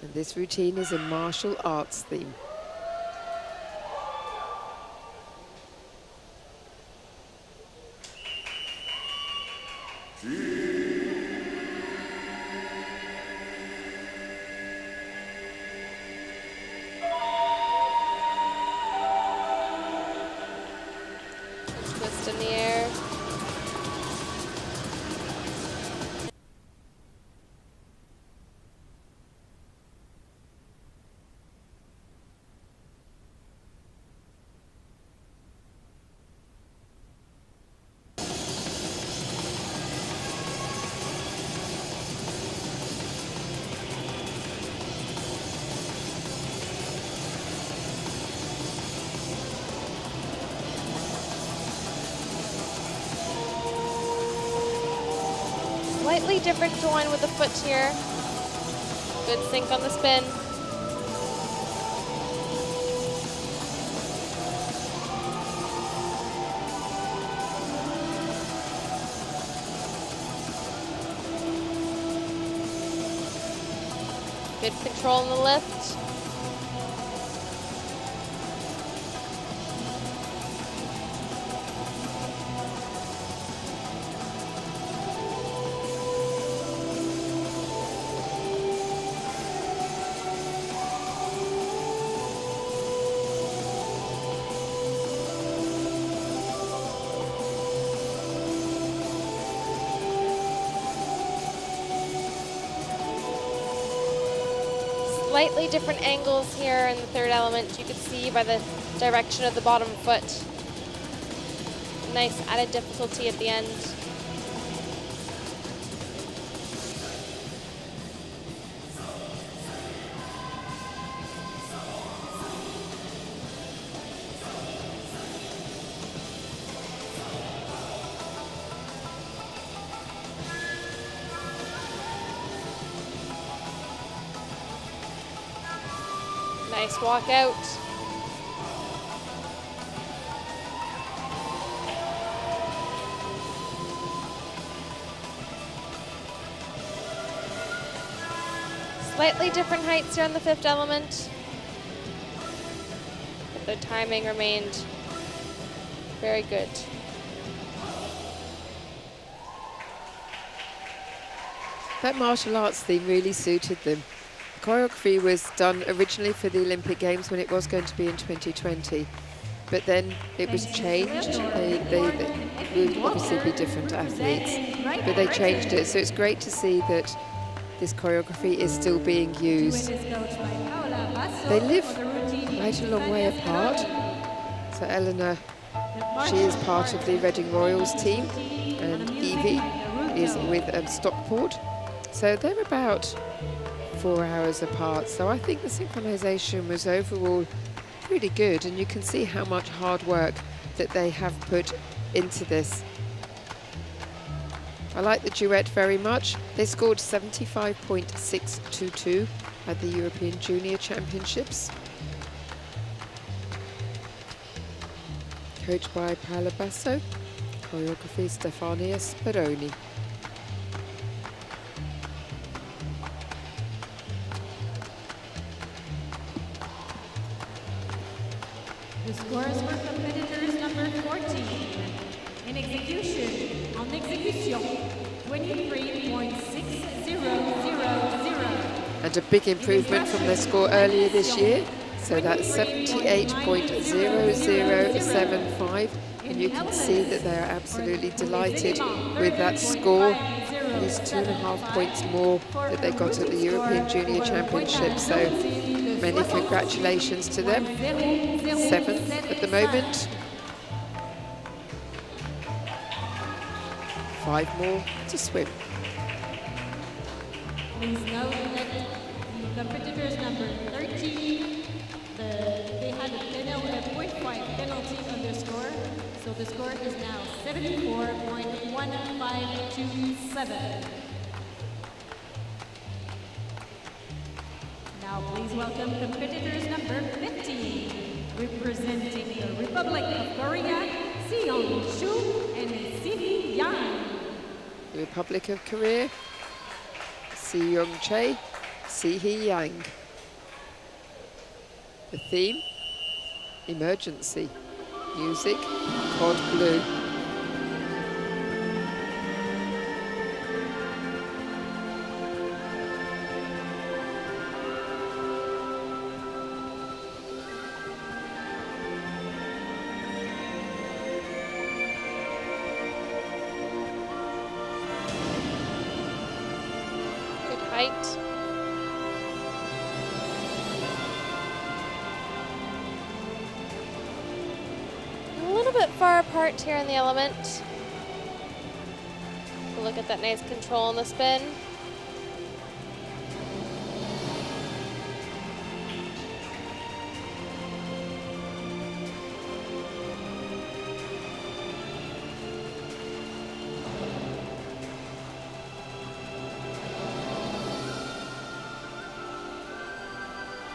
And this routine is a martial arts theme. Twist in the air. Slightly different join with the foot here. Good sink on the spin. Good control in the lift. Slightly different angles here in the third element. You can see by the direction of the bottom foot. Nice added difficulty at the end. Nice walk out. Slightly different heights here on the fifth element, but the timing remained very good. That martial arts theme really suited them. The choreography was done originally for the Olympic Games when it was going to be in 2020, but then it was changed. They would obviously be different athletes, but they changed it. So it's great to see that this choreography is still being used. They live quite a long way apart. So Eleanor, she is part of the Reading Royals team, and Evie is with Stockport. So they're about 4 hours apart. So I think the synchronization was overall really good, and you can see how much hard work that they have put into this. I like the duet very much. They scored 75.622 at the European Junior Championships. Coached by Paola Basso, choreography Stefania Speroni. The scores for competitors number 14. In execution, en exécution, 23.6000. And a big improvement from their score earlier this year, So that's 78.0075. And you can see that they are absolutely delighted with that score. It is 2.5 points more that they got at the European Junior Championship. So many congratulations to them. 7th at the moment. 5 more to swim. Please note that the competitors number 13, they had a 0.5 penalty on their score, so the score is now 74.1527. Now please welcome competitors number 15, representing the Republic of Korea, Seong Shu and Sihi Yang. The Republic of Korea, Seong Che, Sihi Yang. The theme, emergency. Music, Cod Blue. Good height. A little bit far apart here in the element. Look at that nice control on the spin.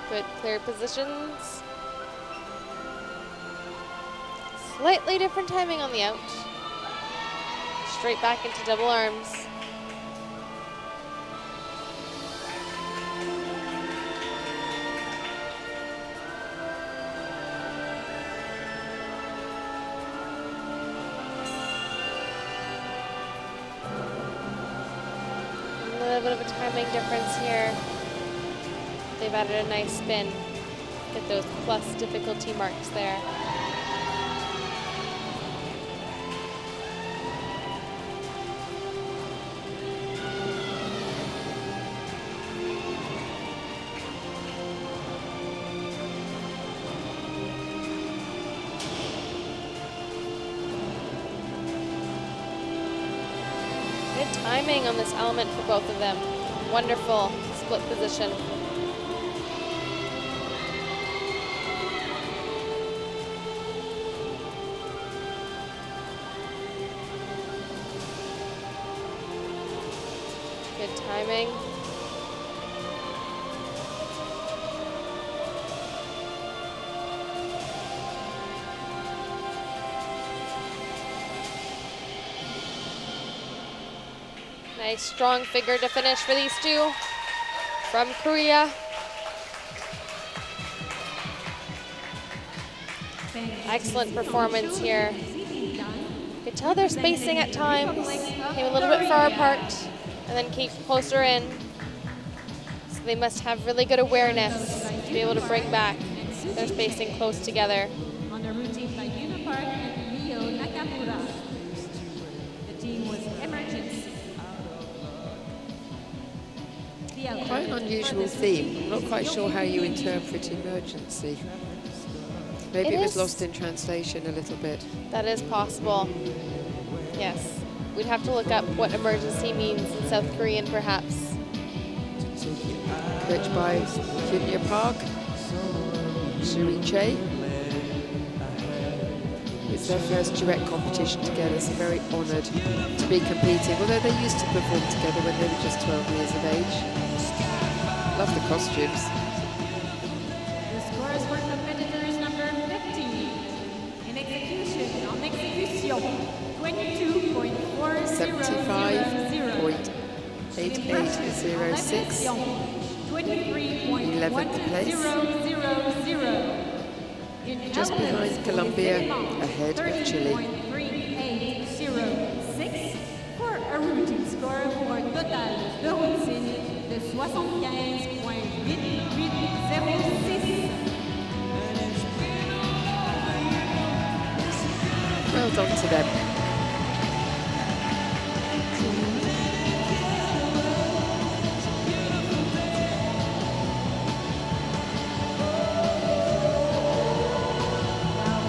Good clear positions. Slightly different timing on the out. Straight back into double arms. A little bit of a timing difference here. They've added a nice spin. Get those plus difficulty marks there. Good timing on this element for both of them. Wonderful split position. Good timing. Nice strong figure to finish for these two from Korea. Excellent performance here. You can tell they're spacing at times. Came a little bit far apart and then came closer in. So they must have really good awareness to be able to bring back their spacing close together. On the routine by Unipark and Rio Nakamura. The team was emergency. Quite an unusual theme. I'm not quite sure how you interpret emergency. Maybe it was lost in translation a little bit. That is possible. Yes. We'd have to look up what emergency means in South Korean, perhaps. Coached by Kyunya Park, Suri Che. It's their first duet competition together, so very honoured to be competing, although they used to perform together when they were just 12 years of age. Love the costumes. The scores for competitors number 15. In execution, on execution, 75.8806. 11th place. Just behind Colombia, ahead of Chile. 3806 for a routine score pour un total de routine de 75.8806. done to them.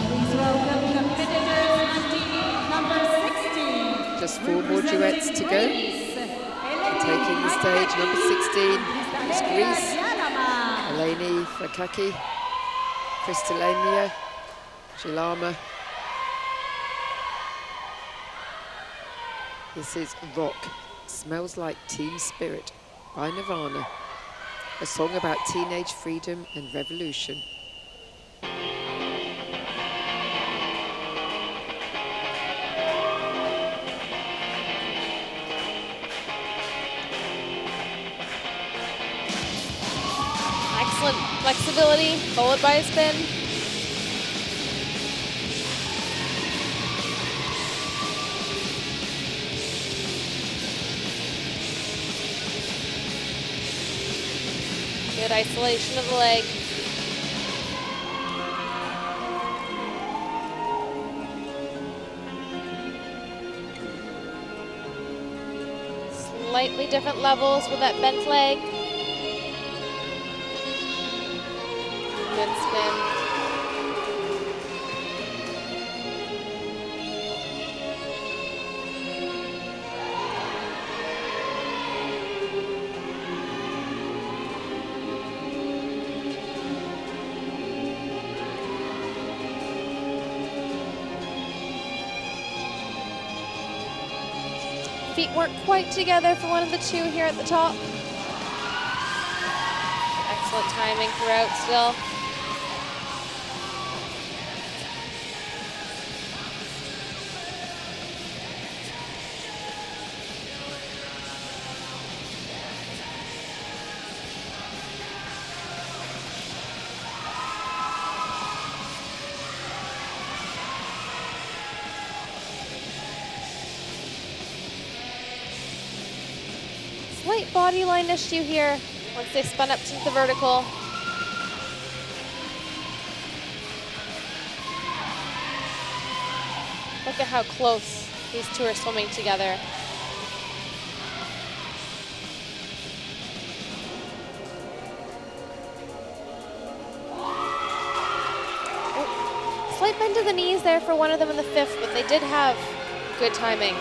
Please welcome competitors on team number 16. Just 4 more duets to go. Taking the stage, number 16 is Greece. Eleni Frakaki, Kristalenia, Gilama. This is Rock, Smells Like Teen Spirit by Nirvana, a song about teenage freedom and revolution. Excellent flexibility, followed by a spin. Good isolation of the leg. Slightly different levels with that bent leg. Good spin. Feet weren't quite together for one of the two here at the top. Excellent timing throughout still. Slight body line issue here once they spun up to the vertical. Look at how close these two are swimming together. Oh, slight bend to the knees there for one of them in the fifth, but they did have good timing.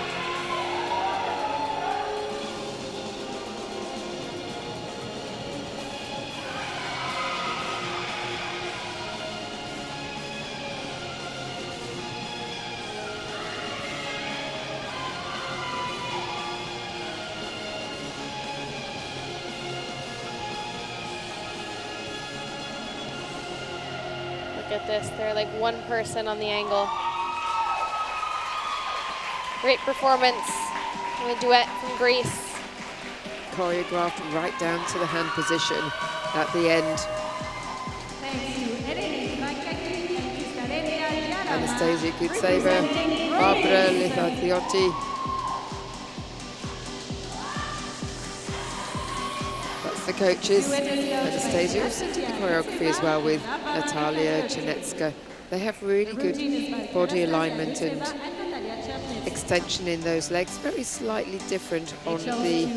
At this, they're like one person on the angle. Great performance from the duet from Greece. Choreographed right down to the hand position at the end. Anastasia Gutseva, Barbara Lithagliotti. That's the coaches. Anastasia also did the choreography as well with Natalia Janetska. They have really good body alignment and extension in those legs. Very slightly different on the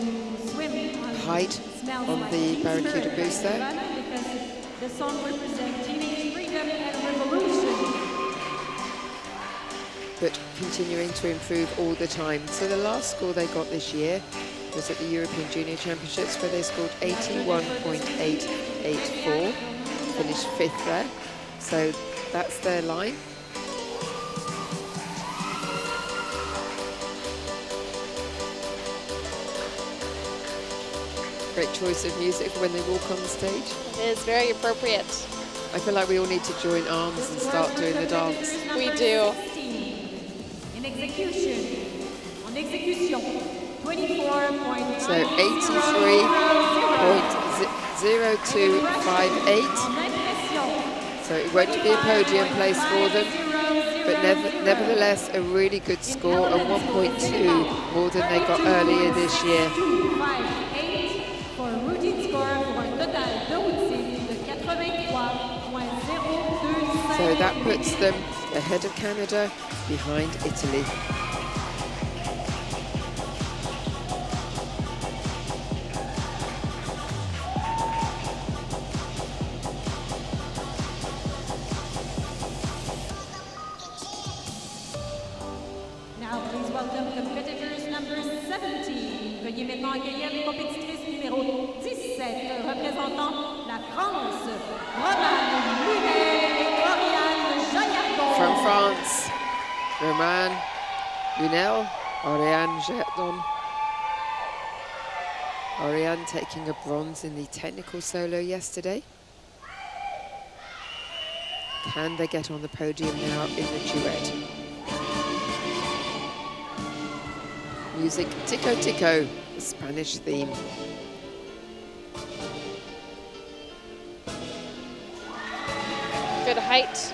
height on the Barracuda boost there. The song represents teenage freedom and revolution. But continuing to improve all the time. So the last score they got this year was at the European Junior Championships, where they scored 81.884, finished 5th there. So that's their line. Great choice of music for when they walk on the stage. It is very appropriate. I feel like we all need to join arms and start doing the dance. We do. In execution, on execution, 24.0. So 83.0258. So it won't be a podium place for them, but nevertheless a really good score, and 1.2 more than they got earlier this year. 258 for a routine score pour un total de routine de 83.025. So that puts them ahead of Canada, behind Italy. Now please welcome competitors number 17. Veuillez maintenant accueillir les compétitrices numéro 17, représentant la France, Romane Lunel et Oriane Jaillardon. From France, Romane Lunel, Oriane Jaillardon. Oriane taking a bronze in the technical solo yesterday. Can they get on the podium now in the duet? Music Tico Tico, the Spanish theme. Good height.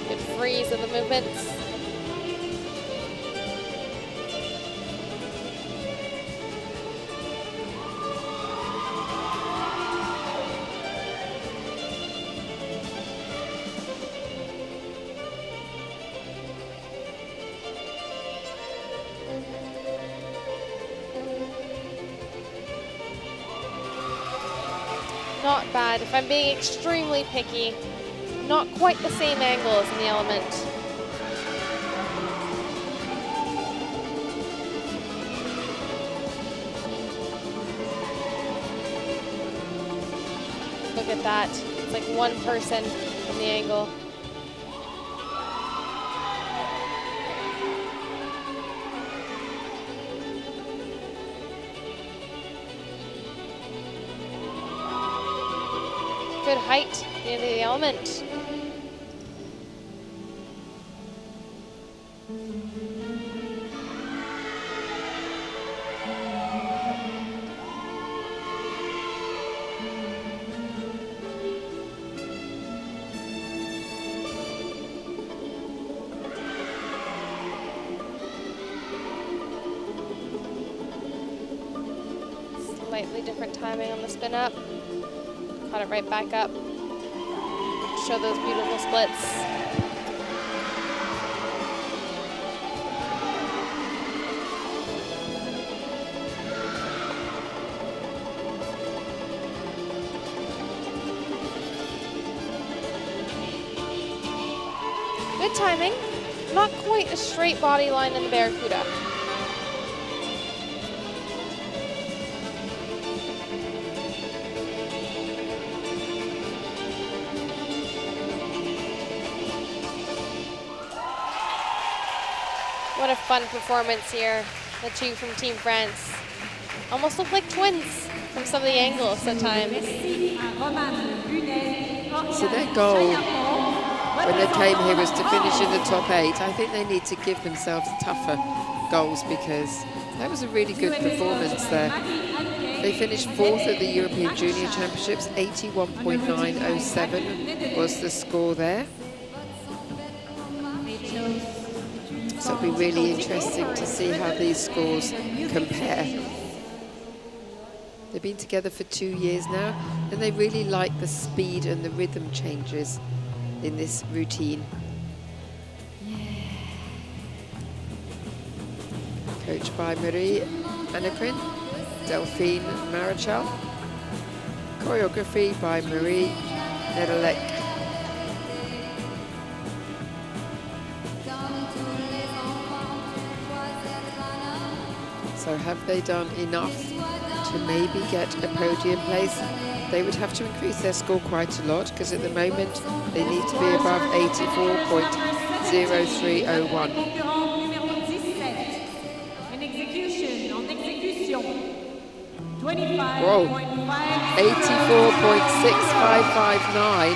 Good freeze of the movements. Not bad. If I'm being extremely picky, not quite the same angle as in the element. Look at that. It's like one person from the angle. Good height into the element. Slightly different timing on the spin up. Caught it right back up. Show those beautiful splits. Good timing. Not quite a straight body line in the Barracuda. What a fun performance here. The two from Team France. Almost look like twins from some of the angles at times. So their goal when they came here was to finish in the top 8. I think they need to give themselves tougher goals because that was a really good performance there. They finished 4th at the European Junior Championships. 81.907 was the score there. So it'll be really interesting to see how these scores compare. They've been together for 2 years now, and they really like the speed and the rhythm changes in this routine. Coached by Marie Anacrin, Delphine Marichal. Choreography by Marie Nedelec. So have they done enough to maybe get a podium place? They would have to increase their score quite a lot because at the moment they need to be above 84.0301. Whoa, 84.6559.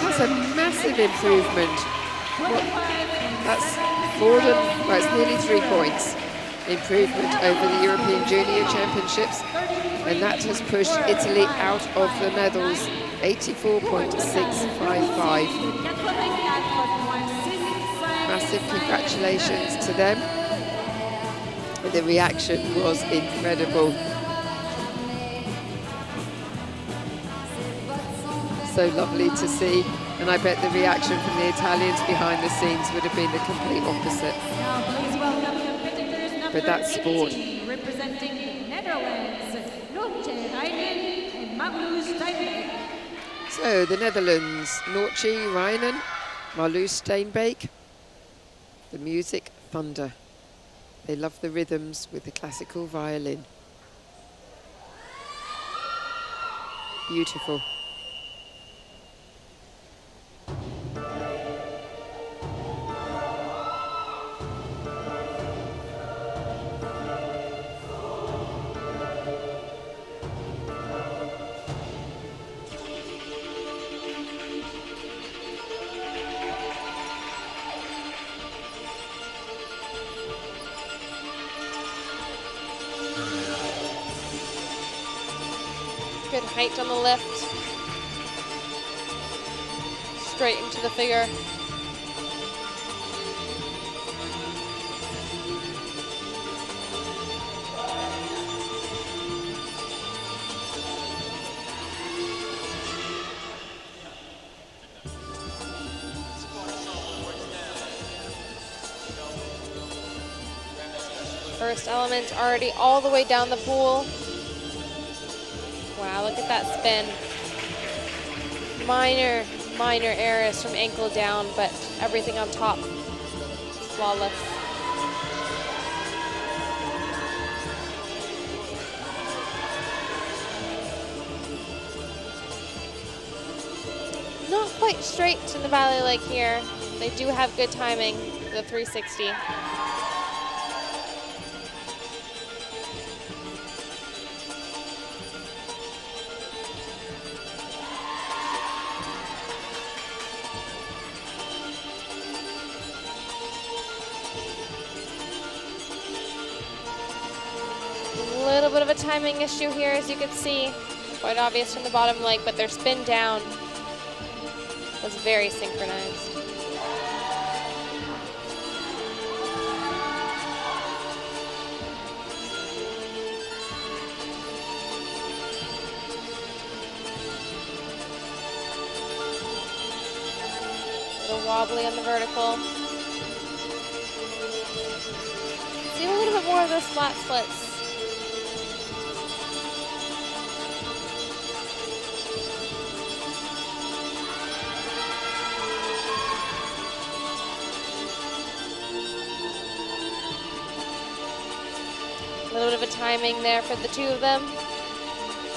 That's a massive improvement. That's more than, well, it's nearly 3 points. Improvement over the European Junior Championships, and that has pushed Italy out of the medals, 84.655. Massive congratulations to them. The reaction was incredible. so lovely to see. And I bet the reaction from the Italians behind the scenes would have been the complete opposite. Now please welcome competitors number But that's sport. 18, representing the Netherlands, Noortje Rijnen and Marloes Steinbeek. So the Netherlands, Noortje Rijnen, Marloes Steinbeek. The music, thunder. They love the rhythms with the classical violin. Beautiful. Good height on the lift. Straight into the figure. First element already all the way down the pool. Wow, look at that spin. Minor errors from ankle down, but everything on top, flawless. Not quite straight in the valley leg here. They do have good timing, the 360. Little bit of a timing issue here, as you can see. Quite obvious from the bottom leg, but their spin down was very synchronized. A little wobbly on the vertical. See a little bit more of those flat splits. A little bit of a timing there for the two of them.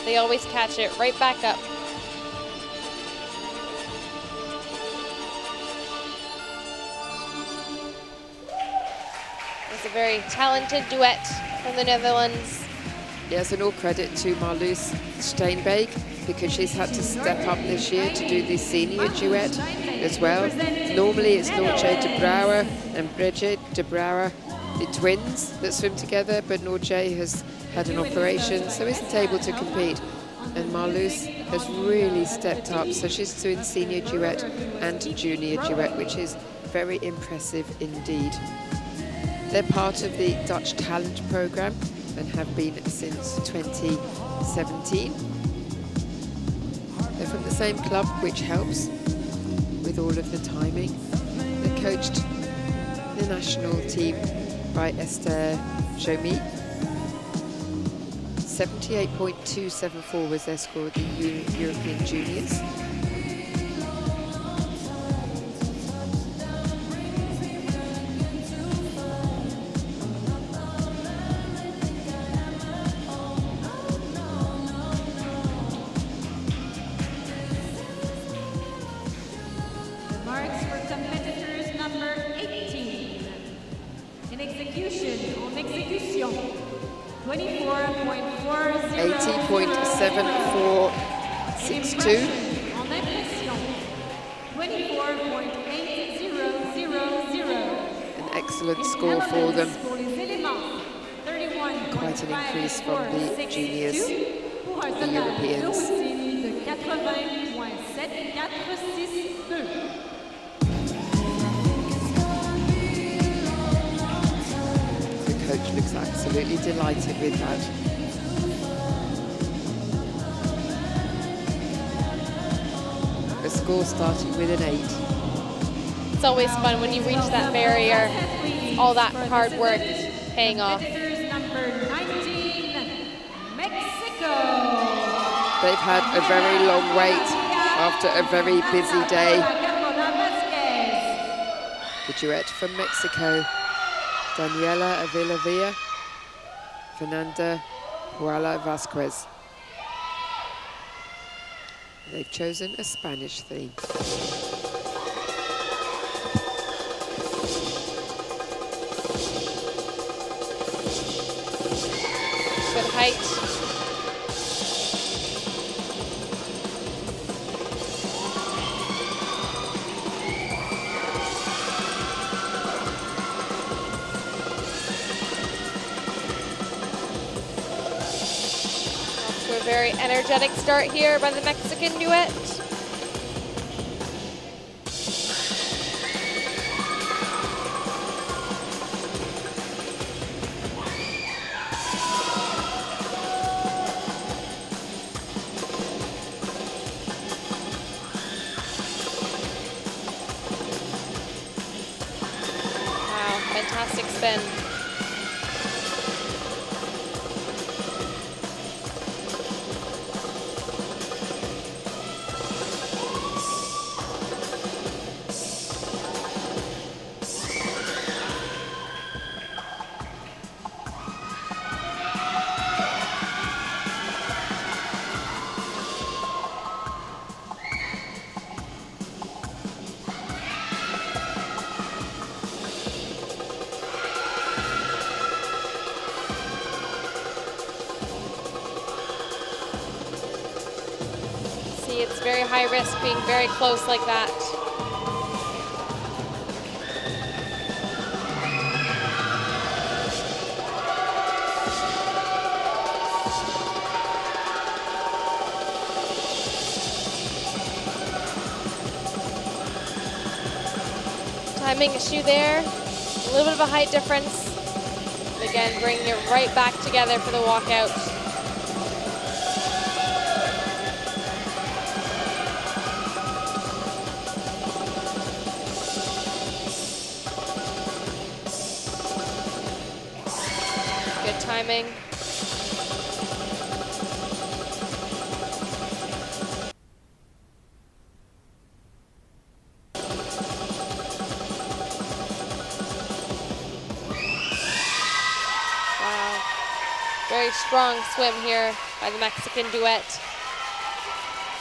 They always catch it right back up. It's a very talented duet from the Netherlands. Yes, and all credit to Marloes Steinbeek because she's had to step up this year to do the senior duet as well. Normally it's Noortje de Brouwer and Brigitte de Brouwer, the twins that swim together, but Noortje has had an operation, so isn't able to compete. And Marloes has really stepped up, so she's doing senior duet and junior duet, which is very impressive indeed. They're part of the Dutch Talent Programme and have been since 2017. They're from the same club, which helps with all of the timing. They're coached the national team by Esther Jomy. 78.274 was their score at the European Juniors. The marks for competitors number 18. In execution, en exécution, 24.40. 80.7462. En impression, 24.8000. An excellent score for them. Pour les éléments, 31.546. Quite an increase from the juniors, Pour un the total Europeans. de 80.7462. The coach looks absolutely delighted with that. score starting with an 8. It's always fun when you reach that barrier, all that hard work paying off. Competitors number 19, Mexico. They've had a very long wait after a very busy day. The duet from Mexico, Daniela Avilavilla, Fernanda Puala Vasquez. They've chosen a Spanish theme. Good height. Off to a very energetic start here by the Mexican duet. Fantastic spin. It's very high risk being very close like that. Timing issue there, a little bit of a height difference. And again, bringing it right back together for the walkout. Timing. Wow. Very strong swim here by the Mexican duet.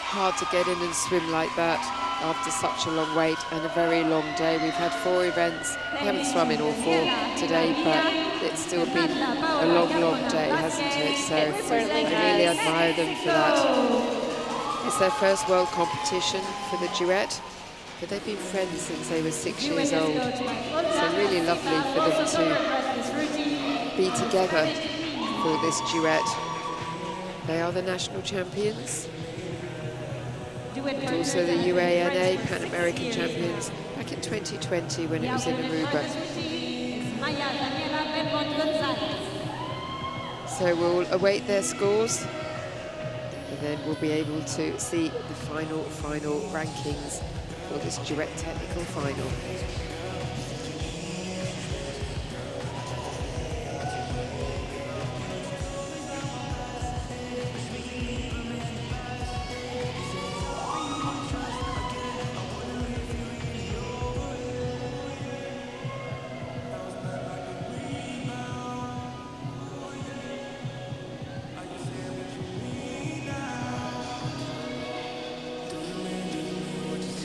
Hard to get in and swim like that after such a long wait and a very long day. We've had 4 events. We haven't swum in all 4 today, but it's still been a long, long day, hasn't it? So certainly I really admire them for that. It's their first world competition for the duet, but they've been friends since they were 6 years old. So really lovely for them to be together for this duet. They are the national champions. And also the UANA Pan American champions back in 2020 when it was in Aruba. So we'll await their scores and then we'll be able to see the final rankings for this duet technical final.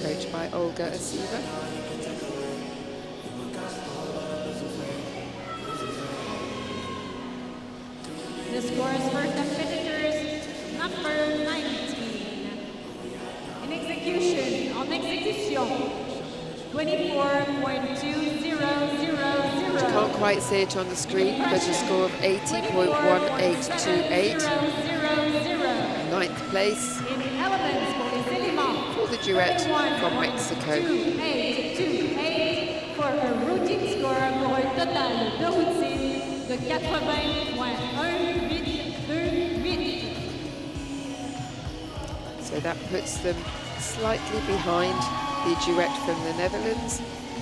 Coached by Olga Asiva. The scores for competitors number 19. In execution, en exécution, 24.2000. Can't quite see it on the screen, but a score of 80.1828. Ninth place for the duet from Mexico. 2828 for a routine score pour un total de routine de 80.1828. So that puts them slightly behind the duet from the Netherlands,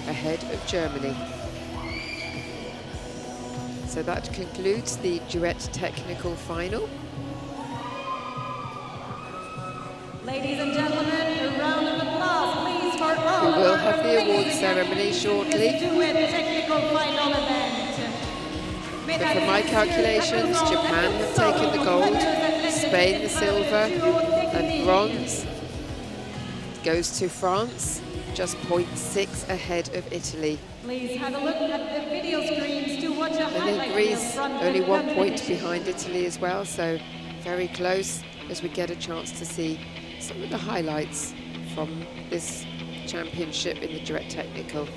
ahead of Germany. So that concludes the duet technical final. Ladies and gentlemen, a round of applause, please, for all We will of our have the awards amazing ceremony athletes shortly. in this duet technical final event. But from my calculations, Japan have taken the gold, Spain the silver, and bronze goes to France, just 0.6 ahead of Italy. Please have a look at the video screens to watch a And highlight then reel Greece from the only 1 point competition. behind Italy as well, so very close as we get a chance to see some of the highlights from this championship in the duet technical.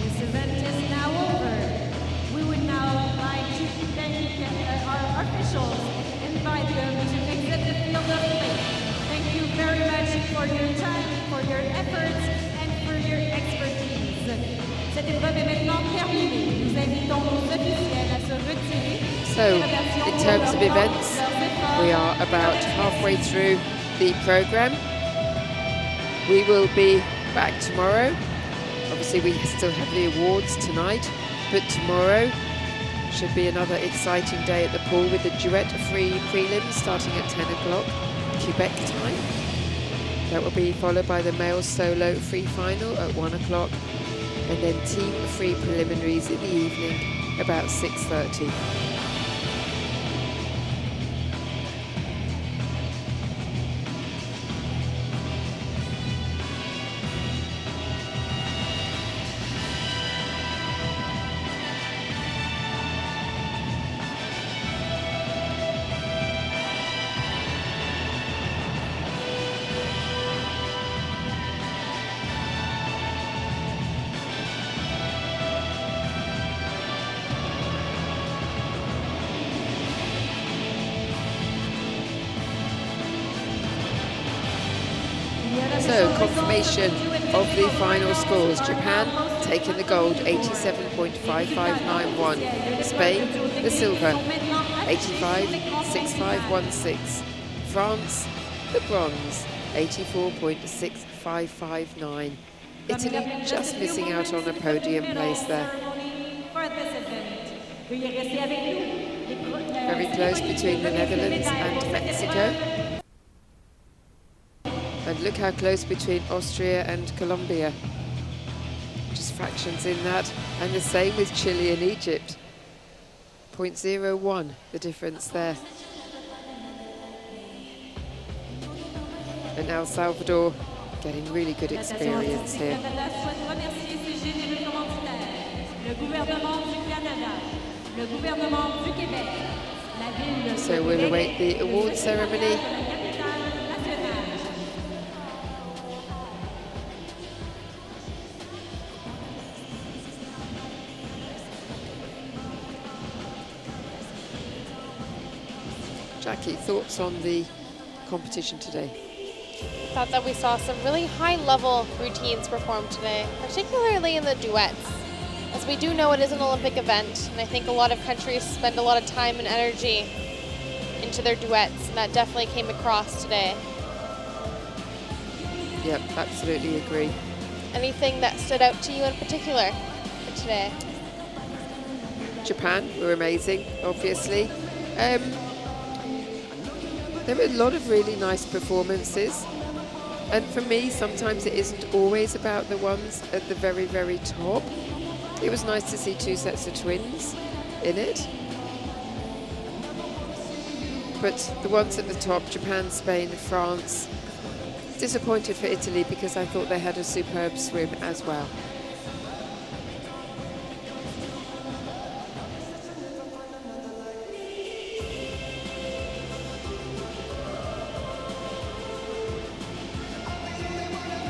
This event is now over. We would now like to thank our officials and invite them to exit the field of play. Thank you very much for your time, for your efforts, and for your expertise. Cette épreuve est maintenant terminée. Nous invitons nos officiels à se retirer. So, in terms of events, we are about halfway through the programme. We will be back tomorrow. Obviously, we still have the awards tonight, but tomorrow should be another exciting day at the pool with the duet free prelims starting at 10 o'clock Quebec time. That will be followed by the male solo free final at 1 o'clock, and then team free preliminaries in the evening about 6:30. So, confirmation of the final scores. Japan taking the gold, 87.5591. Spain, the silver, 85.6516. France, the bronze, 84.6559. Italy just missing out on a podium place there. Very close between the Netherlands and Mexico. And look how close between Austria and Colombia. Just fractions in that. And the same with Chile and Egypt. 0.01, the difference there. And El Salvador getting really good experience here. So we'll await the award ceremony. Jackie, thoughts on the competition today? I thought that we saw some really high-level routines performed today, particularly in the duets. As we do know, it is an Olympic event, and I think a lot of countries spend a lot of time and energy into their duets, and that definitely came across today. Yep, absolutely agree. Anything that stood out to you in particular for today? Japan were amazing, obviously. There were a lot of really nice performances. And for me, sometimes it isn't always about the ones at the very, very top. It was nice to see two sets of twins in it. But the ones at the top, Japan, Spain, France, disappointed for Italy because I thought they had a superb swim as well.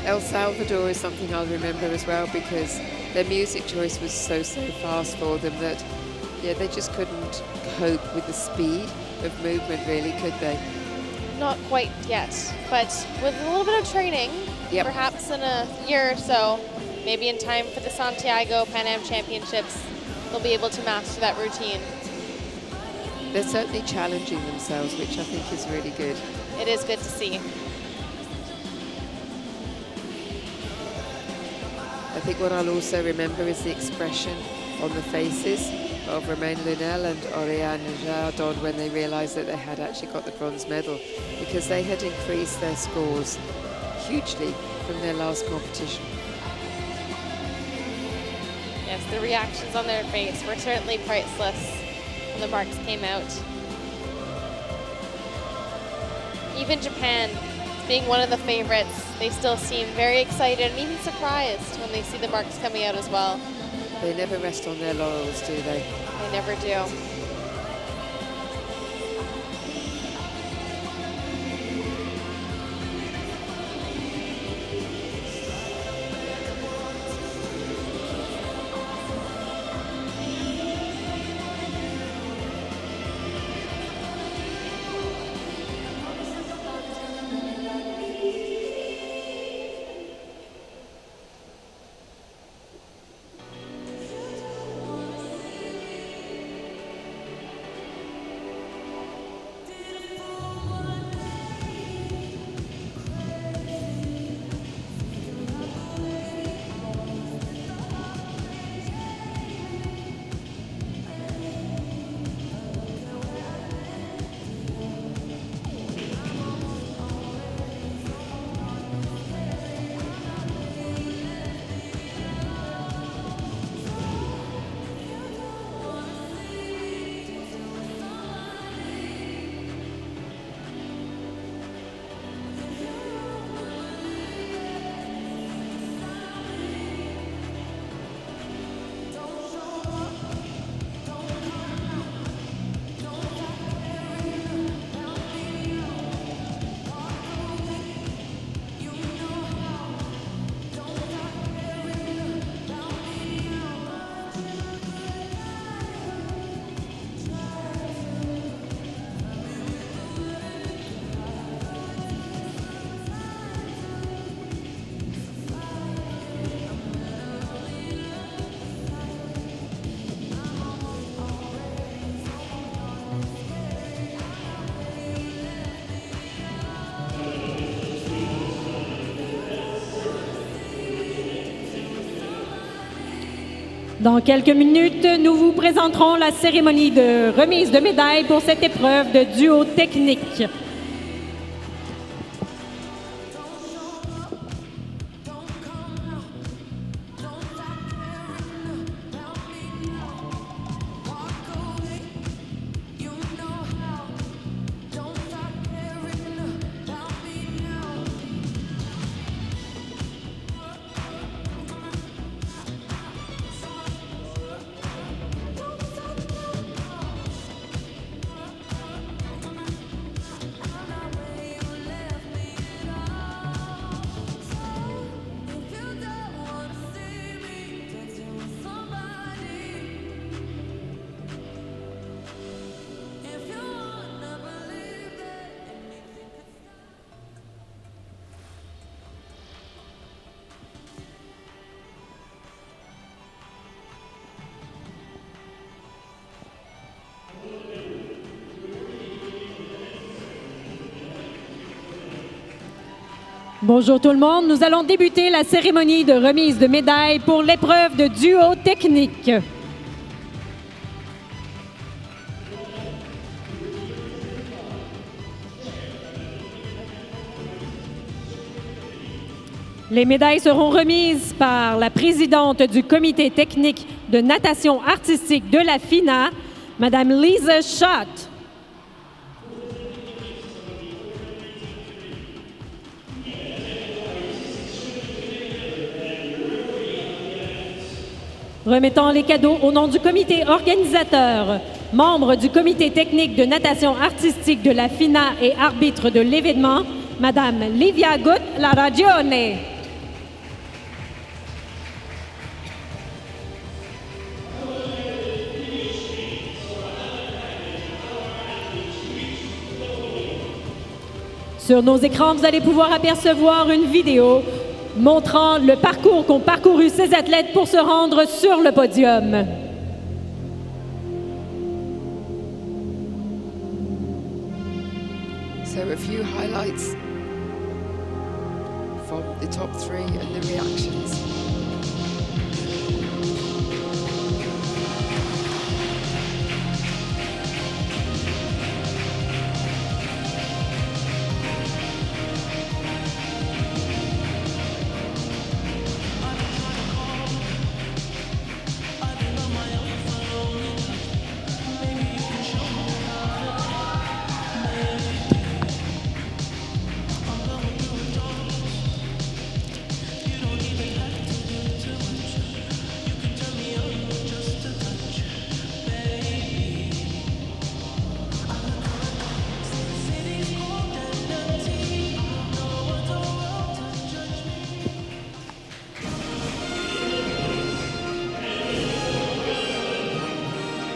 El Salvador is something I'll remember as well because their music choice was so fast for them that, yeah, they just couldn't cope with the speed of movement really, could they? Not quite yet, but with a little bit of training, Yep. perhaps in a year or so, maybe in time for the Santiago Pan Am Championships, they'll be able to master that routine. They're certainly challenging themselves, which I think is really good. It is good to see. I think what I'll also remember is the expression on the faces of Romain Lunel and Oriane Jardon when they realised that they had actually got the bronze medal, because they had increased their scores hugely from their last competition. Yes, the reactions on their face were certainly priceless when the marks came out. Even Japan, being one of the favorites, they still seem very excited and even surprised when they see the marks coming out as well. They never rest on their laurels, do they? They never do. Dans quelques minutes, nous vous présenterons la cérémonie de remise de médailles pour cette épreuve de duo technique. Bonjour tout le monde, nous allons débuter la cérémonie de remise de médailles pour l'épreuve de duo technique. Les médailles seront remises par la présidente du comité technique de natation artistique de la FINA, Madame Lisa Schott. Remettant les cadeaux au nom du comité organisateur, membre du comité technique de natation artistique de la FINA et arbitre de l'événement, Madame Livia Gut La Ragione. Sur nos écrans, vous allez pouvoir apercevoir une vidéo montrant le parcours qu'ont parcouru ces athlètes pour se rendre sur le podium. So a few highlights from the top three and the reactions.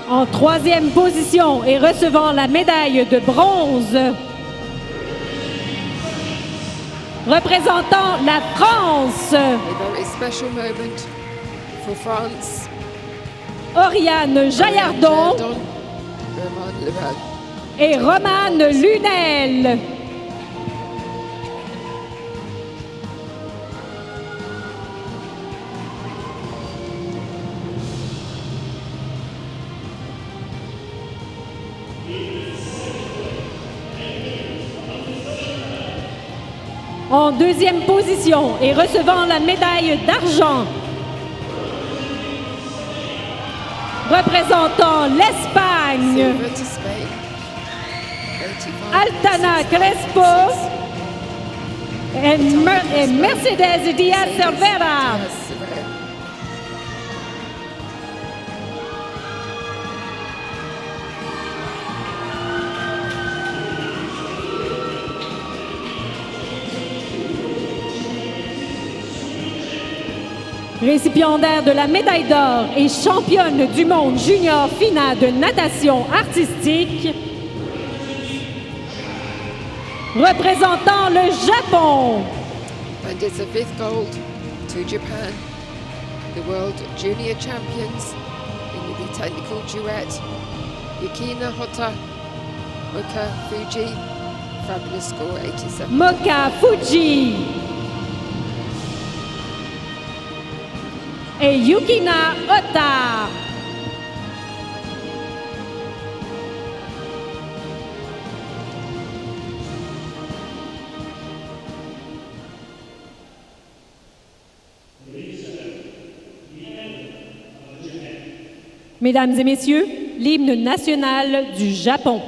En troisième position et recevant la médaille de bronze, représentant la France, A very special moment for France. Oriane Jaillardon Roman Levan. et Romane Lunel. En deuxième position et recevant la médaille d'argent, représentant l'Espagne, Silver to Spain. 85. Altana Crespo et Mercedes Diaz Cervera. Yes, Silver. Récipiendaire de la médaille d'or et championne du monde junior FINA de natation artistique, représentant le Japon, And it's a fifth gold to Japan, the world junior champions in the technical duet. Yukina Hota, Moka Fuji, fabulous score 87. Moka Fuji et Yukina Ota. Mesdames et messieurs, l'hymne national du Japon.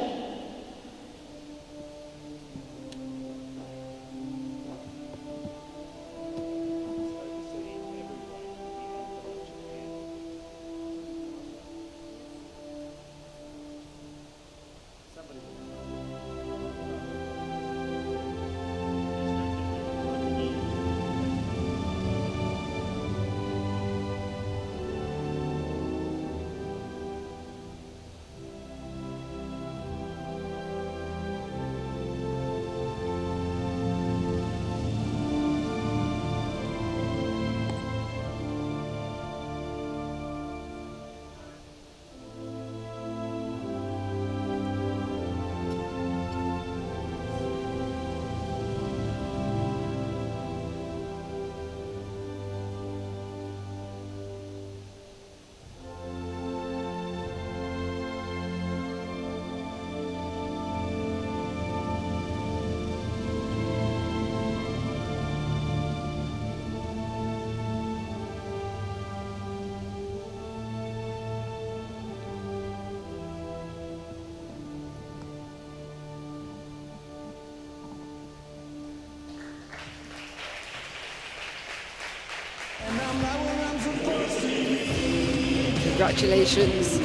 Congratulations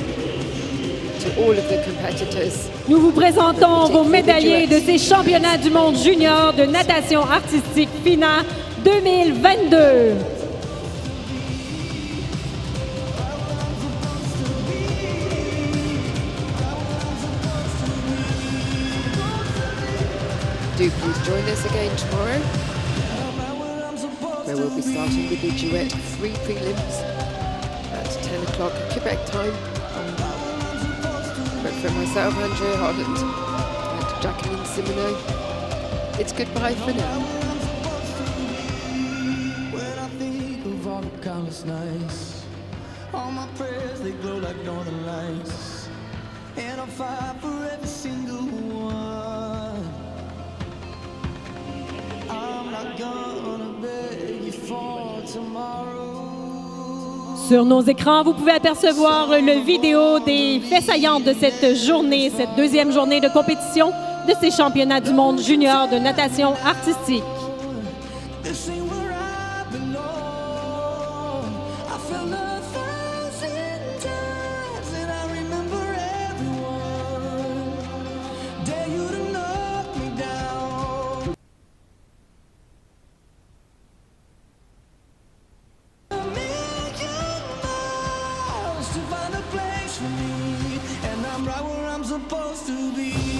to all of the competitors. Nous vous présentons vos médaillés de ces championnats du monde junior de natation artistique FINA 2022. Do please join us again tomorrow, where we'll We're starting with the duet free prelims at 10 o'clock Quebec time. But for myself, Andrea Holland and Jacqueline Simoneau, it's goodbye for now. When I think of all the countless nights, all my prayers, they glow like northern lights, and I'll fight for every single one. I'm not gonna beg you for tomorrow. Sur nos écrans, vous pouvez apercevoir le vidéo des faits saillants de cette journée, cette deuxième journée de compétition de ces championnats du monde junior de natation artistique. This ain't where I belong. I fell 1,000 times and I remember everyone. Dare you to knock me down. A million miles to find a place for me, and I'm right where I'm supposed to be.